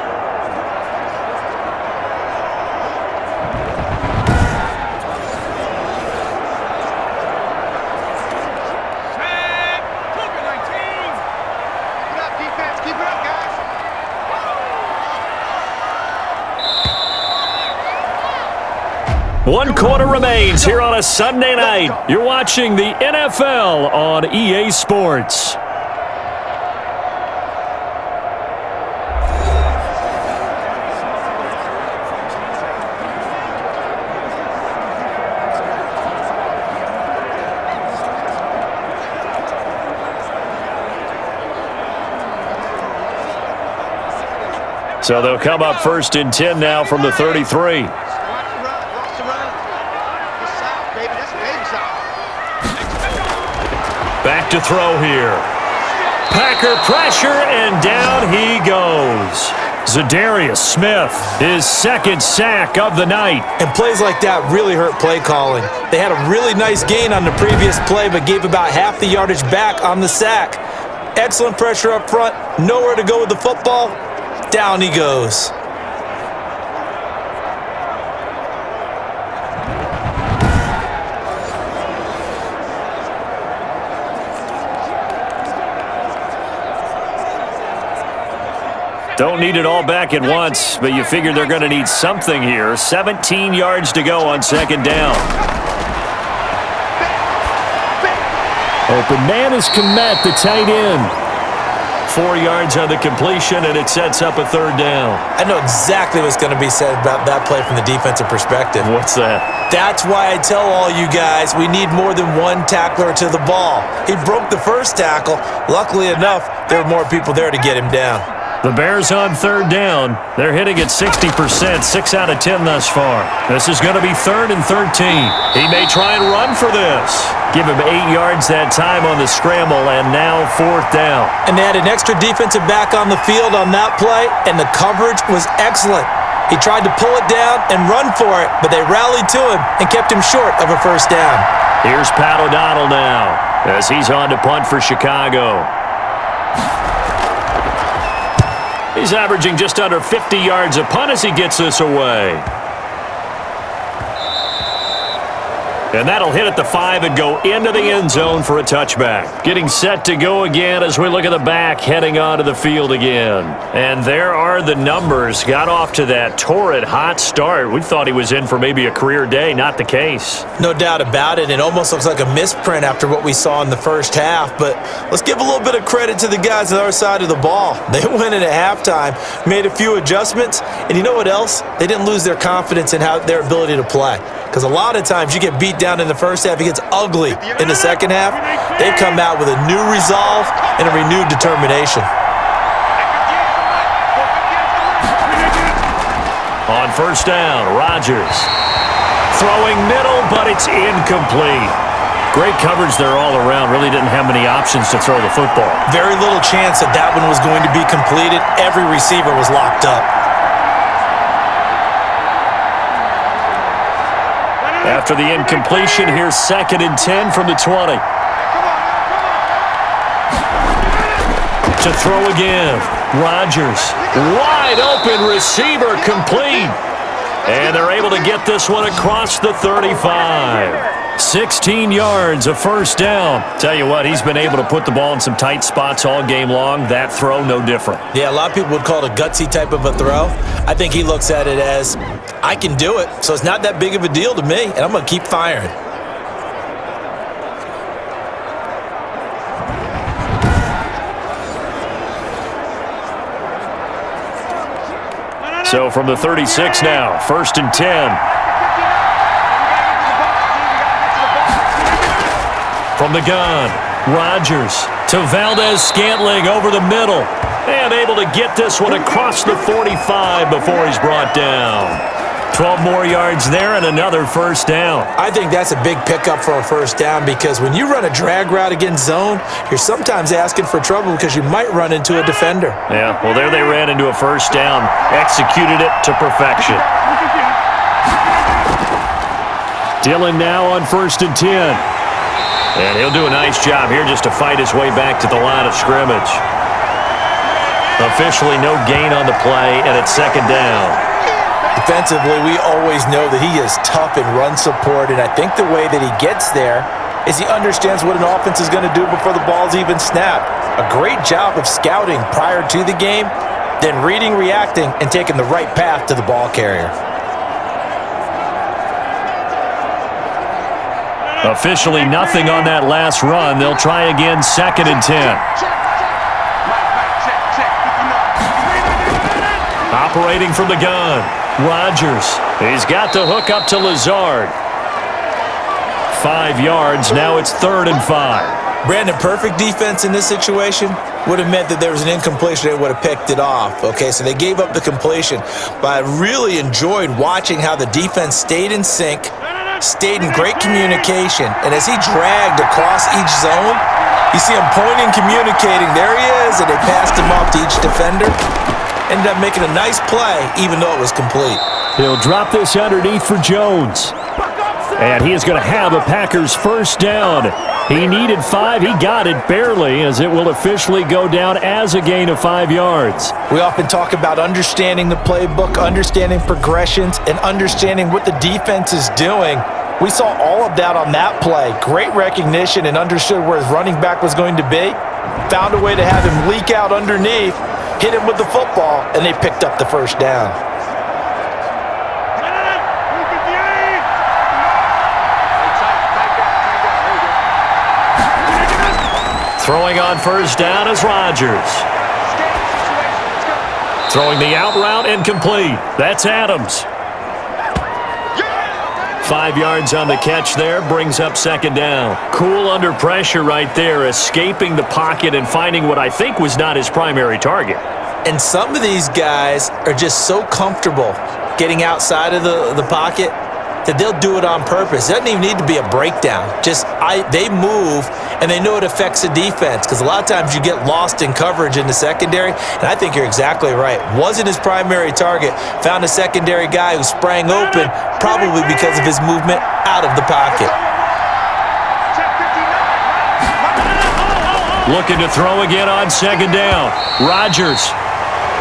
One quarter remains here on a Sunday night. You're watching the NFL on EA Sports. So they'll come up 1st and 10 now from the 33. Back to throw here. Packer pressure, and down he goes. Zadarius Smith, his 2nd sack of the night. And plays like that really hurt play calling. They had a really nice gain on the previous play, but gave about half the yardage back on the sack. Excellent pressure up front, nowhere to go with the football. Down he goes. Don't need it all back at once, but you figure they're going to need something here. 17 yards to go on 2nd down. Open man is Komet, the tight end. 4 yards on the completion, and it sets up a third down. I know exactly what's going to be said about that play from the defensive perspective. What's that? That's why I tell all you guys we need more than one tackler to the ball. He broke the first tackle. Luckily enough, there were more people there to get him down. The Bears on third down. They're hitting at 60%, 6 out of 10 thus far. This is going to be 3rd and 13. He may try and run for this. Give him 8 yards that time on the scramble, and now 4th down. And they had an extra defensive back on the field on that play, and the coverage was excellent. He tried to pull it down and run for it, but they rallied to him and kept him short of a first down. Here's Pat O'Donnell now as he's on to punt for Chicago. He's averaging just under 50 yards a punt as he gets this away. And that'll hit at the 5 and go into the end zone for a touchback. Getting set to go again as we look at the back heading onto the field again. And there are the numbers. Got off to that torrid hot start. We thought he was in for maybe a career day. Not the case. No doubt about it. It almost looks like a misprint after what we saw in the first half. But let's give a little bit of credit to the guys on the other side of the ball. They went in at halftime, made a few adjustments, and you know what else? They didn't lose their confidence in their ability to play. Because a lot of times you get beat down in the first half, it gets ugly in the second half. They've come out with a new resolve and a renewed determination. On first down, Rodgers. Throwing middle, but it's incomplete. Great coverage there all around. Really didn't have many options to throw the football. Very little chance that that one was going to be completed. Every receiver was locked up. After the incompletion, here's 2nd and 10 from the 20. To throw again. Rodgers. Wide open receiver complete. And they're able to get this one across the 35. 16 yards, a first down. Tell you what, he's been able to put the ball in some tight spots all game long. That throw, no different. Yeah, a lot of people would call it a gutsy type of a throw. I think he looks at it as, I can do it, so it's not that big of a deal to me, and I'm going to keep firing. So from the 36 now, 1st and 10. From the gun, Rodgers to Valdez-Scantling over the middle. And able to get this one across the 45 before he's brought down. 12 more yards there and another first down. I think that's a big pickup for a first down because when you run a drag route against zone, you're sometimes asking for trouble because you might run into a defender. Yeah, well, there they ran into a first down. Executed it to perfection. Dillon now on 1st and 10. And he'll do a nice job here just to fight his way back to the line of scrimmage. Officially no gain on the play, and it's 2nd down. Defensively, we always know that he is tough in run support, and I think the way that he gets there is he understands what an offense is going to do before the ball's even snapped. A great job of scouting prior to the game, then reading, reacting, and taking the right path to the ball carrier. Officially nothing on that last run. They'll try again, 2nd and 10. Operating from the gun, Rodgers. He's got the hook up to Lazard. 5 yards, now it's 3rd and 5. Brandon, perfect defense in this situation would have meant that there was an incompletion. They would have picked it off. Okay, so they gave up the completion. But I really enjoyed watching how the defense stayed in sync, stayed in great communication, and as he dragged across each zone, you see him pointing, communicating. There he is, and they passed him off to each defender. Ended up making a nice play, even though it was complete. He'll drop this underneath for Jones. And he is going to have a Packers first down. He needed 5. He got it barely, as it will officially go down as a gain of 5 yards. We often talk about understanding the playbook, understanding progressions, and understanding what the defense is doing. We saw all of that on that play. Great recognition and understood where his running back was going to be. Found a way to have him leak out underneath, hit him with the football, and they picked up the first down. Throwing on first down is Rodgers. Throwing the out route incomplete. That's Adams. 5 yards on the catch there, brings up second down. Cool under pressure right there, escaping the pocket and finding what I think was not his primary target. And some of these guys are just so comfortable getting outside of the pocket that they'll do it on purpose. It doesn't even need to be a breakdown. They move, and they know it affects the defense because a lot of times you get lost in coverage in the secondary, and I think you're exactly right. Wasn't his primary target. Found a secondary guy who sprang open, probably because of his movement out of the pocket. Looking to throw again on second down. Rodgers.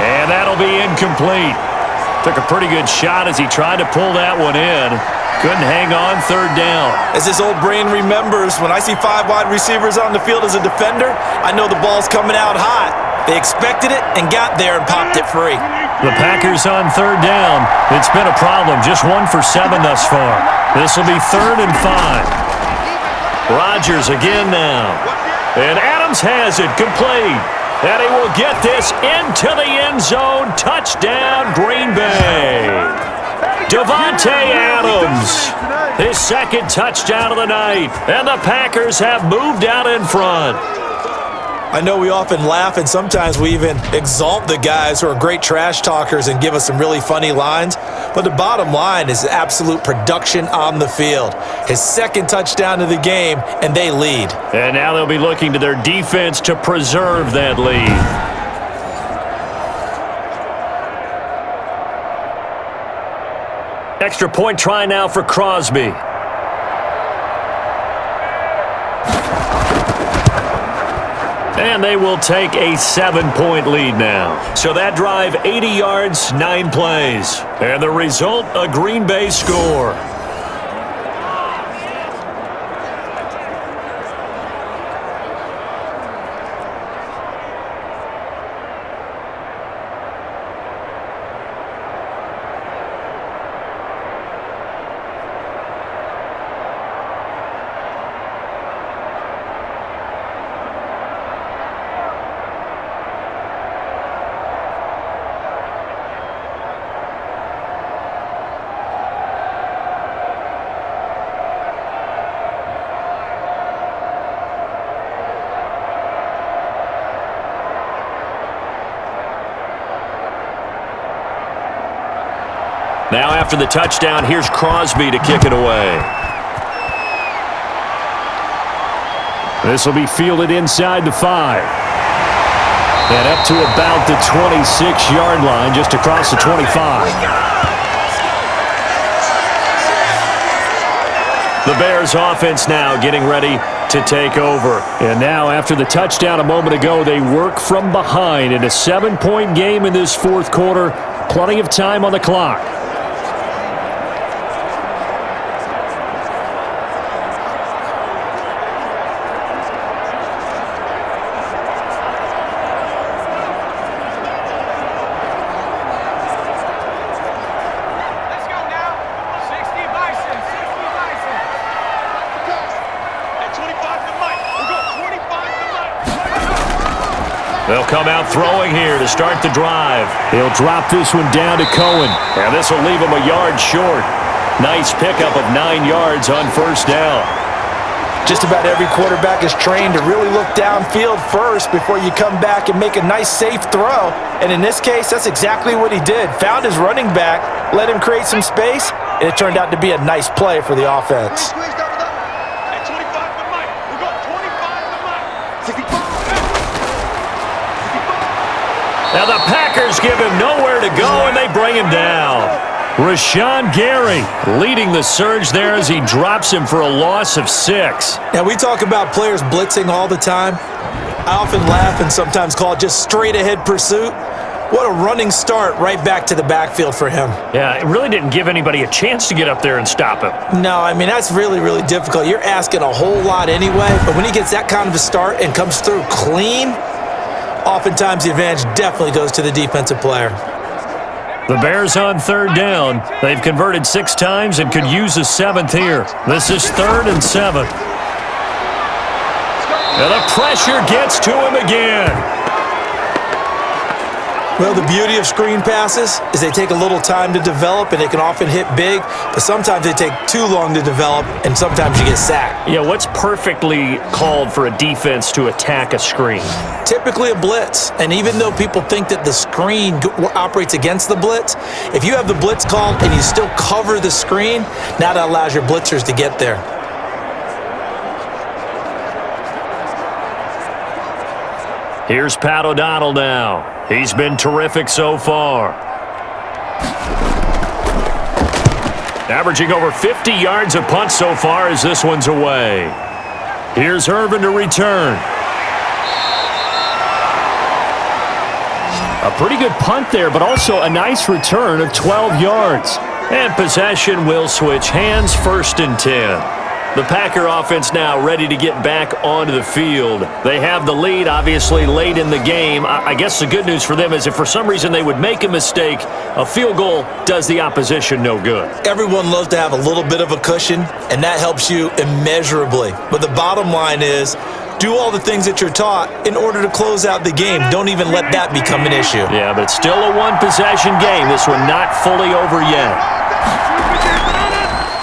And that'll be incomplete. Took a pretty good shot as he tried to pull that one in. Couldn't hang on third down. As his old brain remembers, when I see 5 wide receivers on the field as a defender, I know the ball's coming out hot. They expected it and got there and popped it free. The Packers on third down. It's been a problem. Just 1 for 7 thus far. This will be 3rd and 5. Rodgers again now. And Adams has it complete. And he will get this into the end zone. Touchdown, Green Bay. Davante Adams, his second touchdown of the night. And the Packers have moved out in front. I know we often laugh, and sometimes we even exalt the guys who are great trash talkers and give us some really funny lines. But the bottom line is absolute production on the field. His second touchdown of the game, and they lead. And now they'll be looking to their defense to preserve that lead. Extra point try now for Crosby. And they will take a 7-point lead now. So that drive, 80 yards, 9 plays. And the result, a Green Bay score. Now after the touchdown, here's Crosby to kick it away. This will be fielded inside the 5. And up to about the 26-yard line, just across the 25. The Bears offense now getting ready to take over. And now after the touchdown a moment ago, they work from behind in a 7-point game in this fourth quarter. Plenty of time on the clock. They'll come out throwing here to start the drive. He'll drop this one down to Cohen. And this will leave him a yard short. Nice pickup of 9 yards on first down. Just about every quarterback is trained to really look downfield first before you come back and make a nice, safe throw. And in this case, that's exactly what he did. Found his running back, let him create some space, and it turned out to be a nice play for the offense. Now the Packers give him nowhere to go, and they bring him down. Rashawn Gary leading the surge there as he drops him for a loss of 6. Now, we talk about players blitzing all the time. I often laugh and sometimes call it just straight-ahead pursuit. What a running start right back to the backfield for him. Yeah, it really didn't give anybody a chance to get up there and stop him. No, I mean, that's really, really difficult. You're asking a whole lot anyway, but when he gets that kind of a start and comes through clean, oftentimes the advantage definitely goes to the defensive player. The Bears on third down. They've converted 6 times and could use a 7th here. This is 3rd and 7. And the pressure gets to him again. Well, the beauty of screen passes is they take a little time to develop, and they can often hit big, but sometimes they take too long to develop, and sometimes you get sacked. Yeah, what's perfectly called for a defense to attack a screen? Typically a blitz, and even though people think that the screen operates against the blitz, if you have the blitz called and you still cover the screen, now that allows your blitzers to get there. Here's Pat O'Donnell now. He's been terrific so far. Averaging over 50 yards a punt so far as this one's away. Here's Irvin to return. A pretty good punt there, but also a nice return of 12 yards. And possession will switch hands, 1st and 10. The Packer offense now ready to get back onto the field. They have the lead, obviously, late in the game. I guess the good news for them is if for some reason they would make a mistake, a field goal does the opposition no good. Everyone loves to have a little bit of a cushion, and that helps you immeasurably. But the bottom line is, do all the things that you're taught in order to close out the game. Don't even let that become an issue. Yeah, but it's still a one-possession game. This one not fully over yet.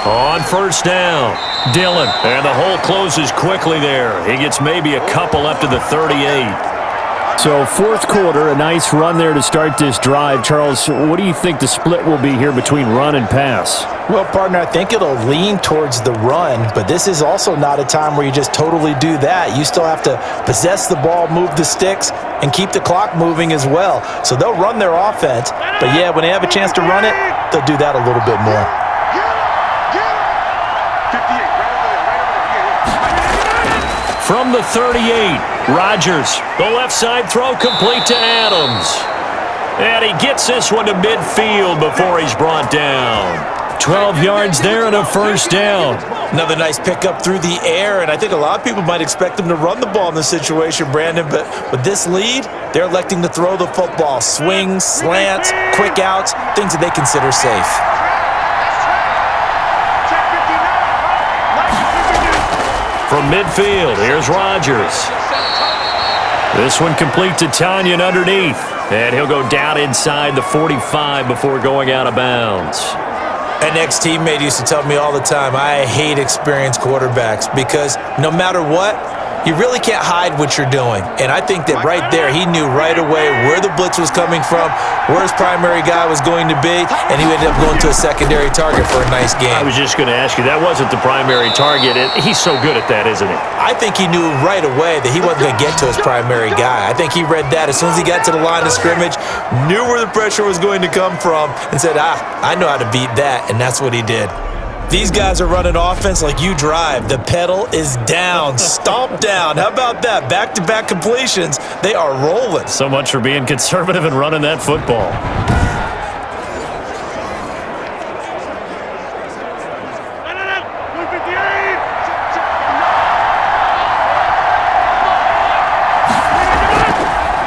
On 1st down, Dillon. And the hole closes quickly there. He gets maybe a couple up to the 38. So 4th quarter, a nice run there to start this drive. Charles, what do you think the split will be here between run and pass? Well, partner, I think it'll lean towards the run, but this is also not a time where you just totally do that. You still have to possess the ball, move the sticks, and keep the clock moving as well. So they'll run their offense, but yeah, when they have a chance to run it, they'll do that a little bit more. From the 38, Rodgers. The left side throw complete to Adams. And he gets this one to midfield before he's brought down. 12 yards there and a 1st down. Another nice pickup through the air, and I think a lot of people might expect them to run the ball in this situation, Brandon, but with this lead, they're electing to throw the football. Swings, slants, quick outs, things that they consider safe. From midfield, here's Rodgers. This one complete to Tanyan underneath. And he'll go down inside the 45 before going out of bounds. An ex-teammate used to tell me all the time, I hate experienced quarterbacks because no matter what, you really can't hide what you're doing. And I think that right there, he knew right away where the blitz was coming from, where his primary guy was going to be, and he ended up going to a secondary target for a nice game. I was just going to ask you, that wasn't the primary target. He's so good at that, isn't he? I think he knew right away that he wasn't going to get to his primary guy. I think he read that as soon as he got to the line of scrimmage, knew where the pressure was going to come from, and said, I know how to beat that, and that's what he did. These guys are running offense like you drive. The pedal is down, stomp down. How about that? Back-to-back completions. They are rolling. So much for being conservative and running that football.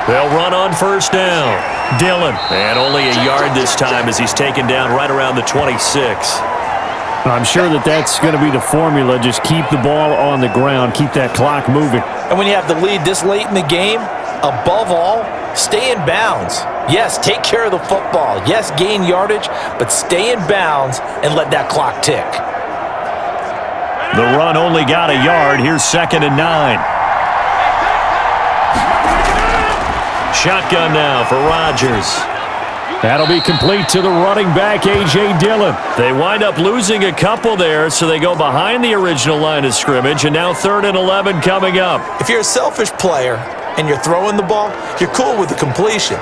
They'll run on 1st down. Dillon. And only a yard this time as he's taken down right around the 26. I'm sure that's going to be the formula. Just keep the ball on the ground. Keep that clock moving. And when you have the lead this late in the game, above all, stay in bounds. Yes, take care of the football. Yes, gain yardage, but stay in bounds and let that clock tick. The run only got a yard. Here's 2nd and 9. Shotgun now for Rodgers. That'll be complete to the running back, A.J. Dillon. They wind up losing a couple there, so they go behind the original line of scrimmage, and now 3rd and 11 coming up. If you're a selfish player and you're throwing the ball, you're cool with the completion.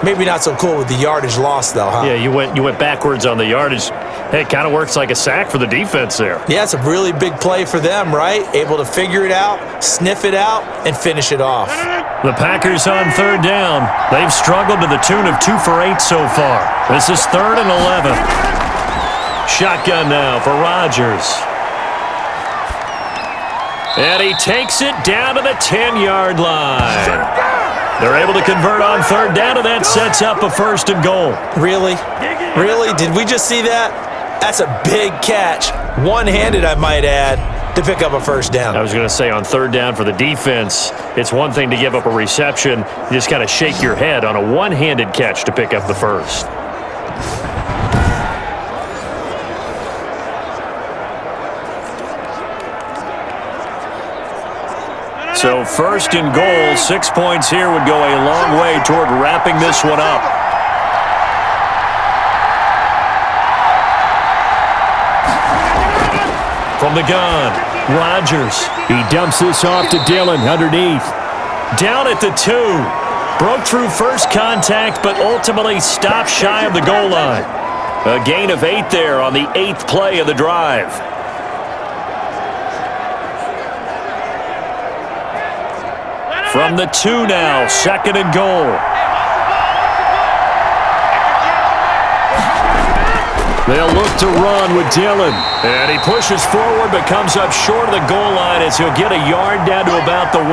Maybe not so cool with the yardage loss, though, huh? Yeah, you went backwards on the yardage. Hey, it kind of works like a sack for the defense there. Yeah, it's a really big play for them, right? Able to figure it out, sniff it out, and finish it off. The Packers on 3rd down. They've struggled to the tune of 2 for 8 so far. This is 3rd and 11. Shotgun now for Rodgers. And he takes it down to the 10-yard line. They're able to convert on 3rd down, and that sets up a 1st and goal. Really? Really? Did we just see that? That's a big catch. One-handed, I might add. to pick up a first down. I was going to say on third down for the defense, it's one thing to give up a reception. You just got to shake your head on a one-handed catch to pick up the first. So first and goal, 6 points here would go a long way toward wrapping this one up. From the gun, Rodgers. He dumps this off to Dillon underneath. Down at the 2. Broke through first contact, but ultimately stopped shy of the goal line. A gain of 8 there on the 8th play of the drive. From the 2 now, second and goal. They'll look to run with Dillon. And he pushes forward but comes up short of the goal line as he'll get a yard down to about the 1.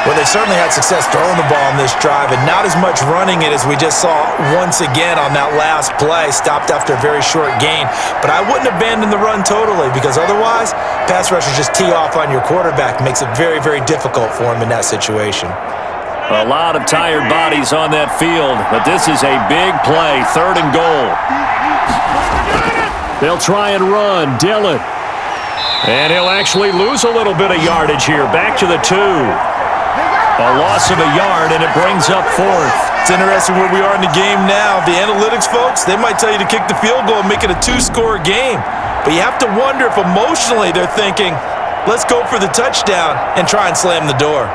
Well, they certainly had success throwing the ball on this drive, and not as much running it as we just saw once again on that last play. Stopped after a very short gain. But I wouldn't abandon the run totally, because otherwise, pass rushers just tee off on your quarterback. Makes it very, very difficult for him in that situation. A lot of tired bodies on that field, but this is a big play, third and goal. They'll try and run, Dillon. And he'll actually lose a little bit of yardage here, back to the 2. A loss of a yard, and it brings up fourth. It's interesting where we are in the game now. The analytics folks, they might tell you to kick the field goal and make it a 2-score game. But you have to wonder if emotionally they're thinking, let's go for the touchdown and try and slam the door.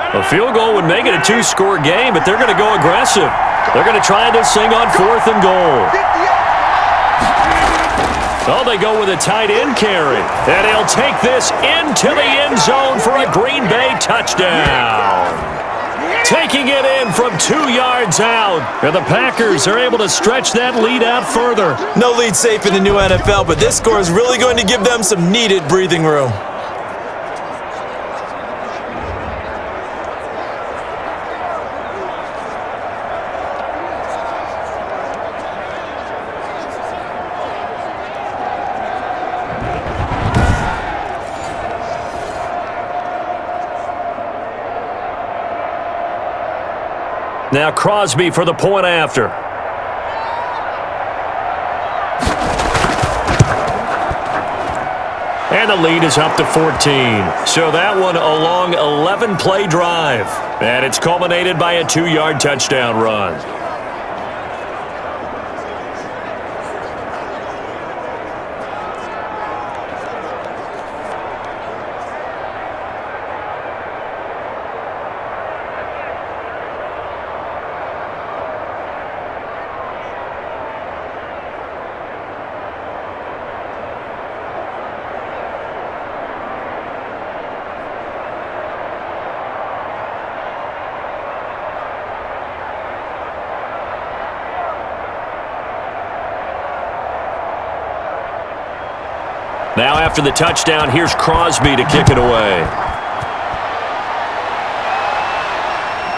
A field goal would make it a 2-score game, but they're going to go aggressive. They're going to try this thing on fourth and goal. Oh, they go with a tight end carry. And he'll take this into the end zone for a Green Bay touchdown. Taking it in from 2 yards out. And the Packers are able to stretch that lead out further. No lead safe in the new NFL, but this score is really going to give them some needed breathing room. Now Crosby for the point after. And the lead is up to 14. So that one a long 11-play drive. And it's culminated by a 2-yard touchdown run. Now after the touchdown, here's Crosby to kick it away.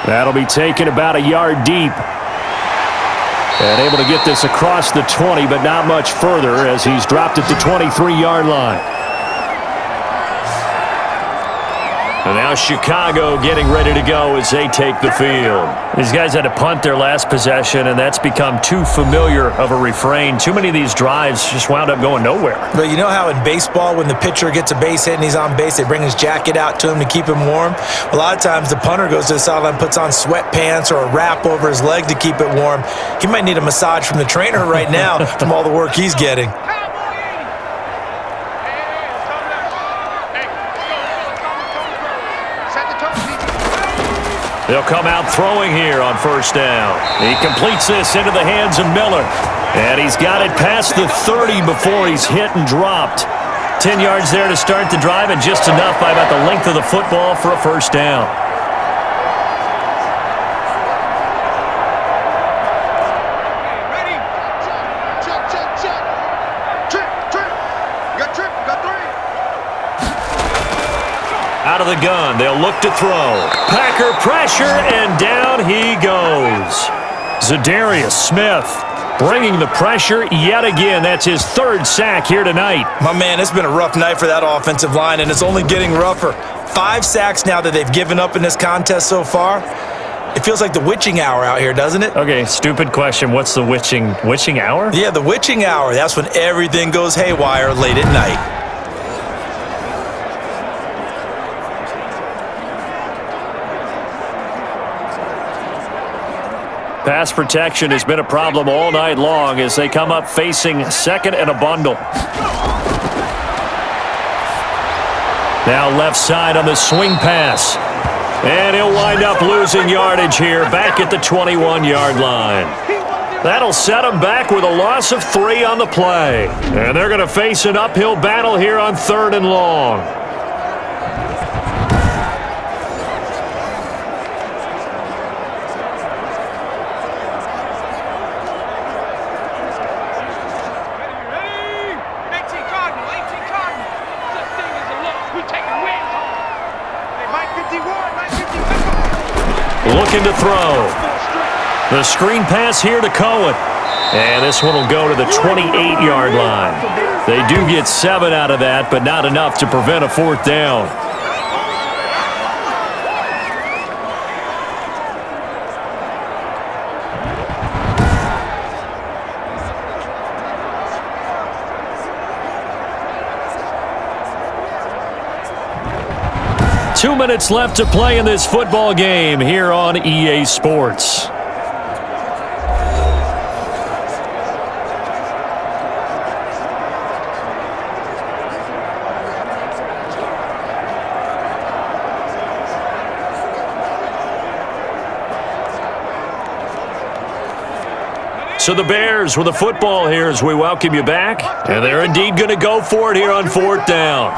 That'll be taken about a yard deep. And able to get this across the 20, but not much further as he's dropped at the 23-yard line. And now Chicago getting ready to go as they take the field. These guys had to punt their last possession, and that's become too familiar of a refrain. Too many of these drives just wound up going nowhere. But you know how in baseball, when the pitcher gets a base hit and he's on base, they bring his jacket out to him to keep him warm? A lot of times the punter goes to the sideline, puts on sweatpants or a wrap over his leg to keep it warm. He might need a massage from the trainer right now from all the work he's getting. They'll come out throwing here on first down. He completes this into the hands of Miller. And he's got it past the 30 before he's hit and dropped. 10 yards there to start the drive, and just enough by about the length of the football for a first down. Ready? Check, check, check. Trip, trip. You got trip, you got 3. Out of the gun, they'll look to throw. Packer pressure, and down he goes. Zadarius Smith bringing the pressure yet again. That's his third sack here tonight. My man, it's been a rough night for that offensive line, and it's only getting rougher. 5 sacks now that they've given up in this contest so far. It feels like the witching hour out here, doesn't it? Okay, stupid question. What's the witching hour? Yeah, the witching hour. That's when everything goes haywire late at night. Pass protection has been a problem all night long as they come up facing second and a bundle. Now left side on the swing pass. And he'll wind up losing yardage here back at the 21-yard line. That'll set him back with a loss of 3 on the play. And they're going to face an uphill battle here on 3rd and long. Looking to throw. The screen pass here to Cohen. And this one will go to the 28-yard line. They do get 7 out of that, but not enough to prevent a 4th down. Two minutes left to play in this football game here on EA Sports. So the Bears with the football here as we welcome you back. And they're indeed going to go for it here on 4th down.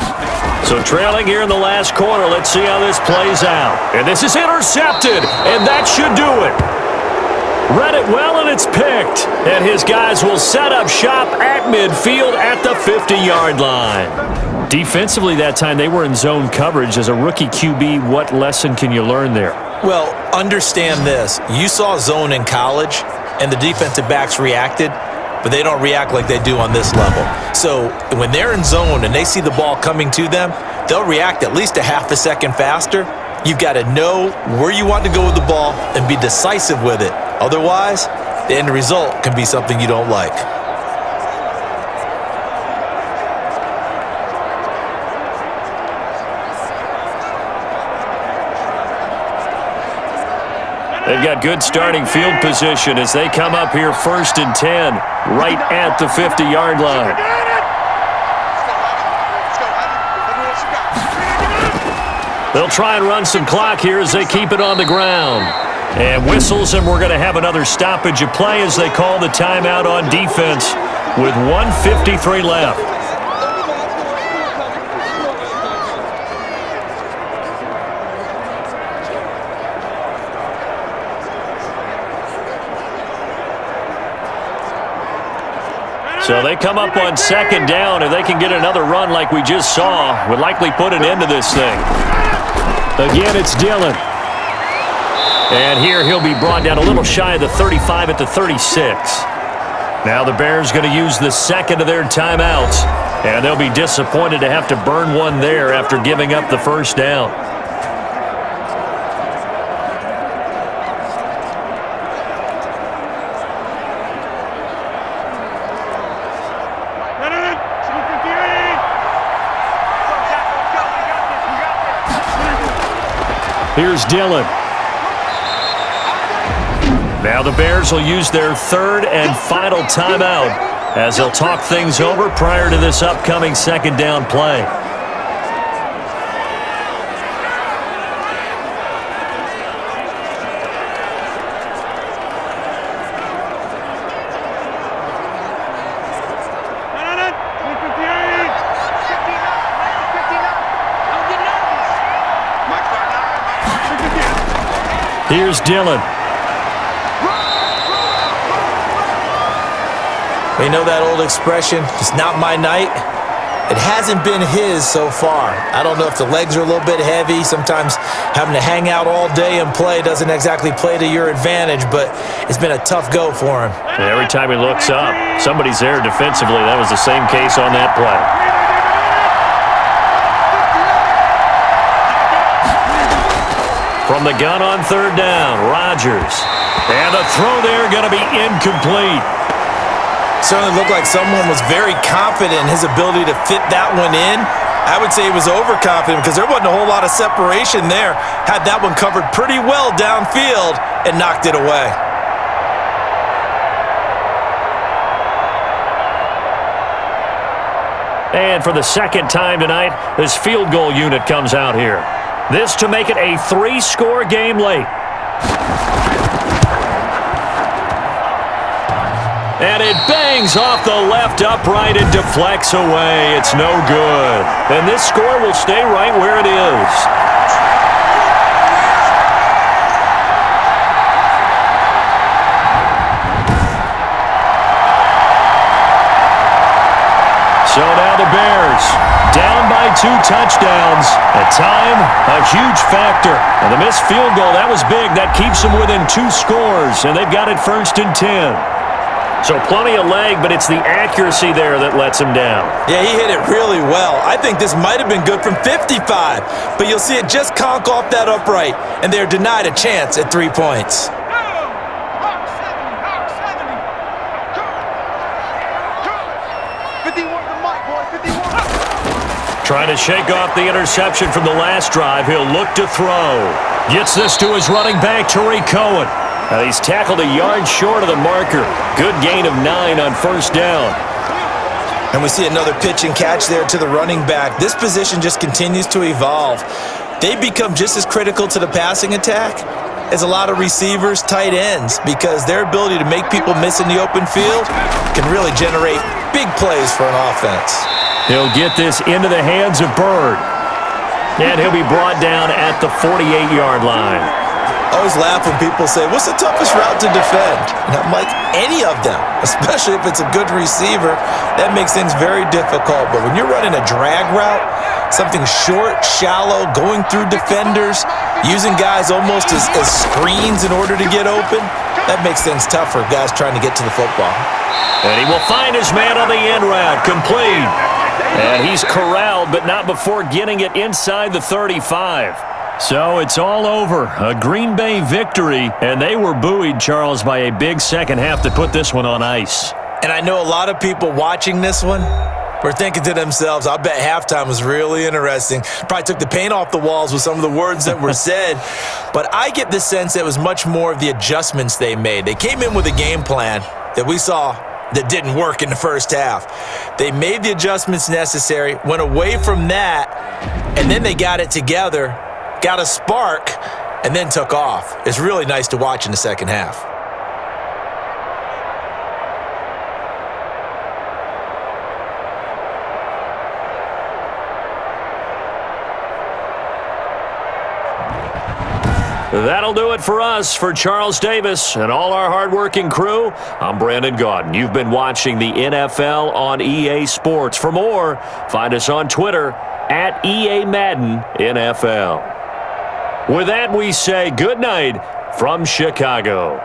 So trailing here in the last quarter, let's see how this plays out. And this is intercepted, and that should do it. Read it well, and it's picked. And his guys will set up shop at midfield at the 50-yard line. Defensively that time, they were in zone coverage. As a rookie QB, what lesson can you learn there? Well, understand this. You saw zone in college, and the defensive backs reacted, but they don't react like they do on this level. So when they're in zone and they see the ball coming to them, they'll react at least a half a second faster. You've got to know where you want to go with the ball and be decisive with it. Otherwise, the end result can be something you don't like. They've got good starting field position as they come up here 1st and 10, right at the 50-yard line. They'll try and run some clock here as they keep it on the ground. And whistles, and we're going to have another stoppage of play as they call the timeout on defense with 1:53 left. So they come up on 2nd down. If they can get another run like we just saw, would likely put an end to this thing. Again, it's Dillon. And here he'll be brought down a little shy of the 35 at the 36. Now the Bears going to use the 2nd of their timeouts. And they'll be disappointed to have to burn one there after giving up the 1st down. Here's Dillon. Now the Bears will use their 3rd and final timeout as they'll talk things over prior to this upcoming 2nd down play. Here's Dillon. You know that old expression, it's not my night? It hasn't been his so far. I don't know if the legs are a little bit heavy. Sometimes having to hang out all day and play doesn't exactly play to your advantage, but it's been a tough go for him. And every time he looks up, somebody's there defensively. That was the same case on that play. From the gun on third down, Rodgers. And the throw there going to be incomplete. Certainly looked like someone was very confident in his ability to fit that one in. I would say he was overconfident because there wasn't a whole lot of separation there. Had that one covered pretty well downfield and knocked it away. And for the second time tonight, this field goal unit comes out here. This to make it a 3-score game late. And it bangs off the left upright and deflects away. It's no good. And this score will stay right where it is. So now the Bears, down by 2 touchdowns. At time, a huge factor. And the missed field goal, that was big. That keeps them within 2 scores, and they've got it 1st and 10. So plenty of leg, but it's the accuracy there that lets him down. Yeah, he hit it really well. I think this might have been good from 55, but you'll see it just conk off that upright, and they're denied a chance at 3 points. Trying to shake off the interception from the last drive. He'll look to throw. Gets this to his running back, Tariq Cohen. He's tackled a yard short of the marker. Good gain of 9 on 1st down. And we see another pitch and catch there to the running back. This position just continues to evolve. They become just as critical to the passing attack as a lot of receivers, tight ends, because their ability to make people miss in the open field can really generate big plays for an offense. He'll get this into the hands of Bird. And he'll be brought down at the 48-yard line. I always laugh when people say, what's the toughest route to defend? And I'm like, any of them, especially if it's a good receiver. That makes things very difficult. But when you're running a drag route, something short, shallow, going through defenders, using guys almost as screens in order to get open, that makes things tough for guys trying to get to the football. And he will find his man on the end route, complete. And he's corralled, but not before getting it inside the 35. So it's all over. A Green Bay victory, and they were buoyed, Charles, by a big second half to put this one on ice. And I know a lot of people watching this one were thinking to themselves, I bet halftime was really interesting. Probably took the paint off the walls with some of the words that were said. But I get the sense that it was much more of the adjustments they made. They came in with a game plan that we saw that didn't work in the first half. They made the adjustments necessary, went away from that, and then they got it together, got a spark, and then took off. It's really nice to watch in the second half. That'll do it for us. For Charles Davis and all our hardworking crew, I'm Brandon Gaudin. You've been watching the NFL on EA Sports. For more, find us on Twitter at EA Madden NFL. With that, we say good night from Chicago.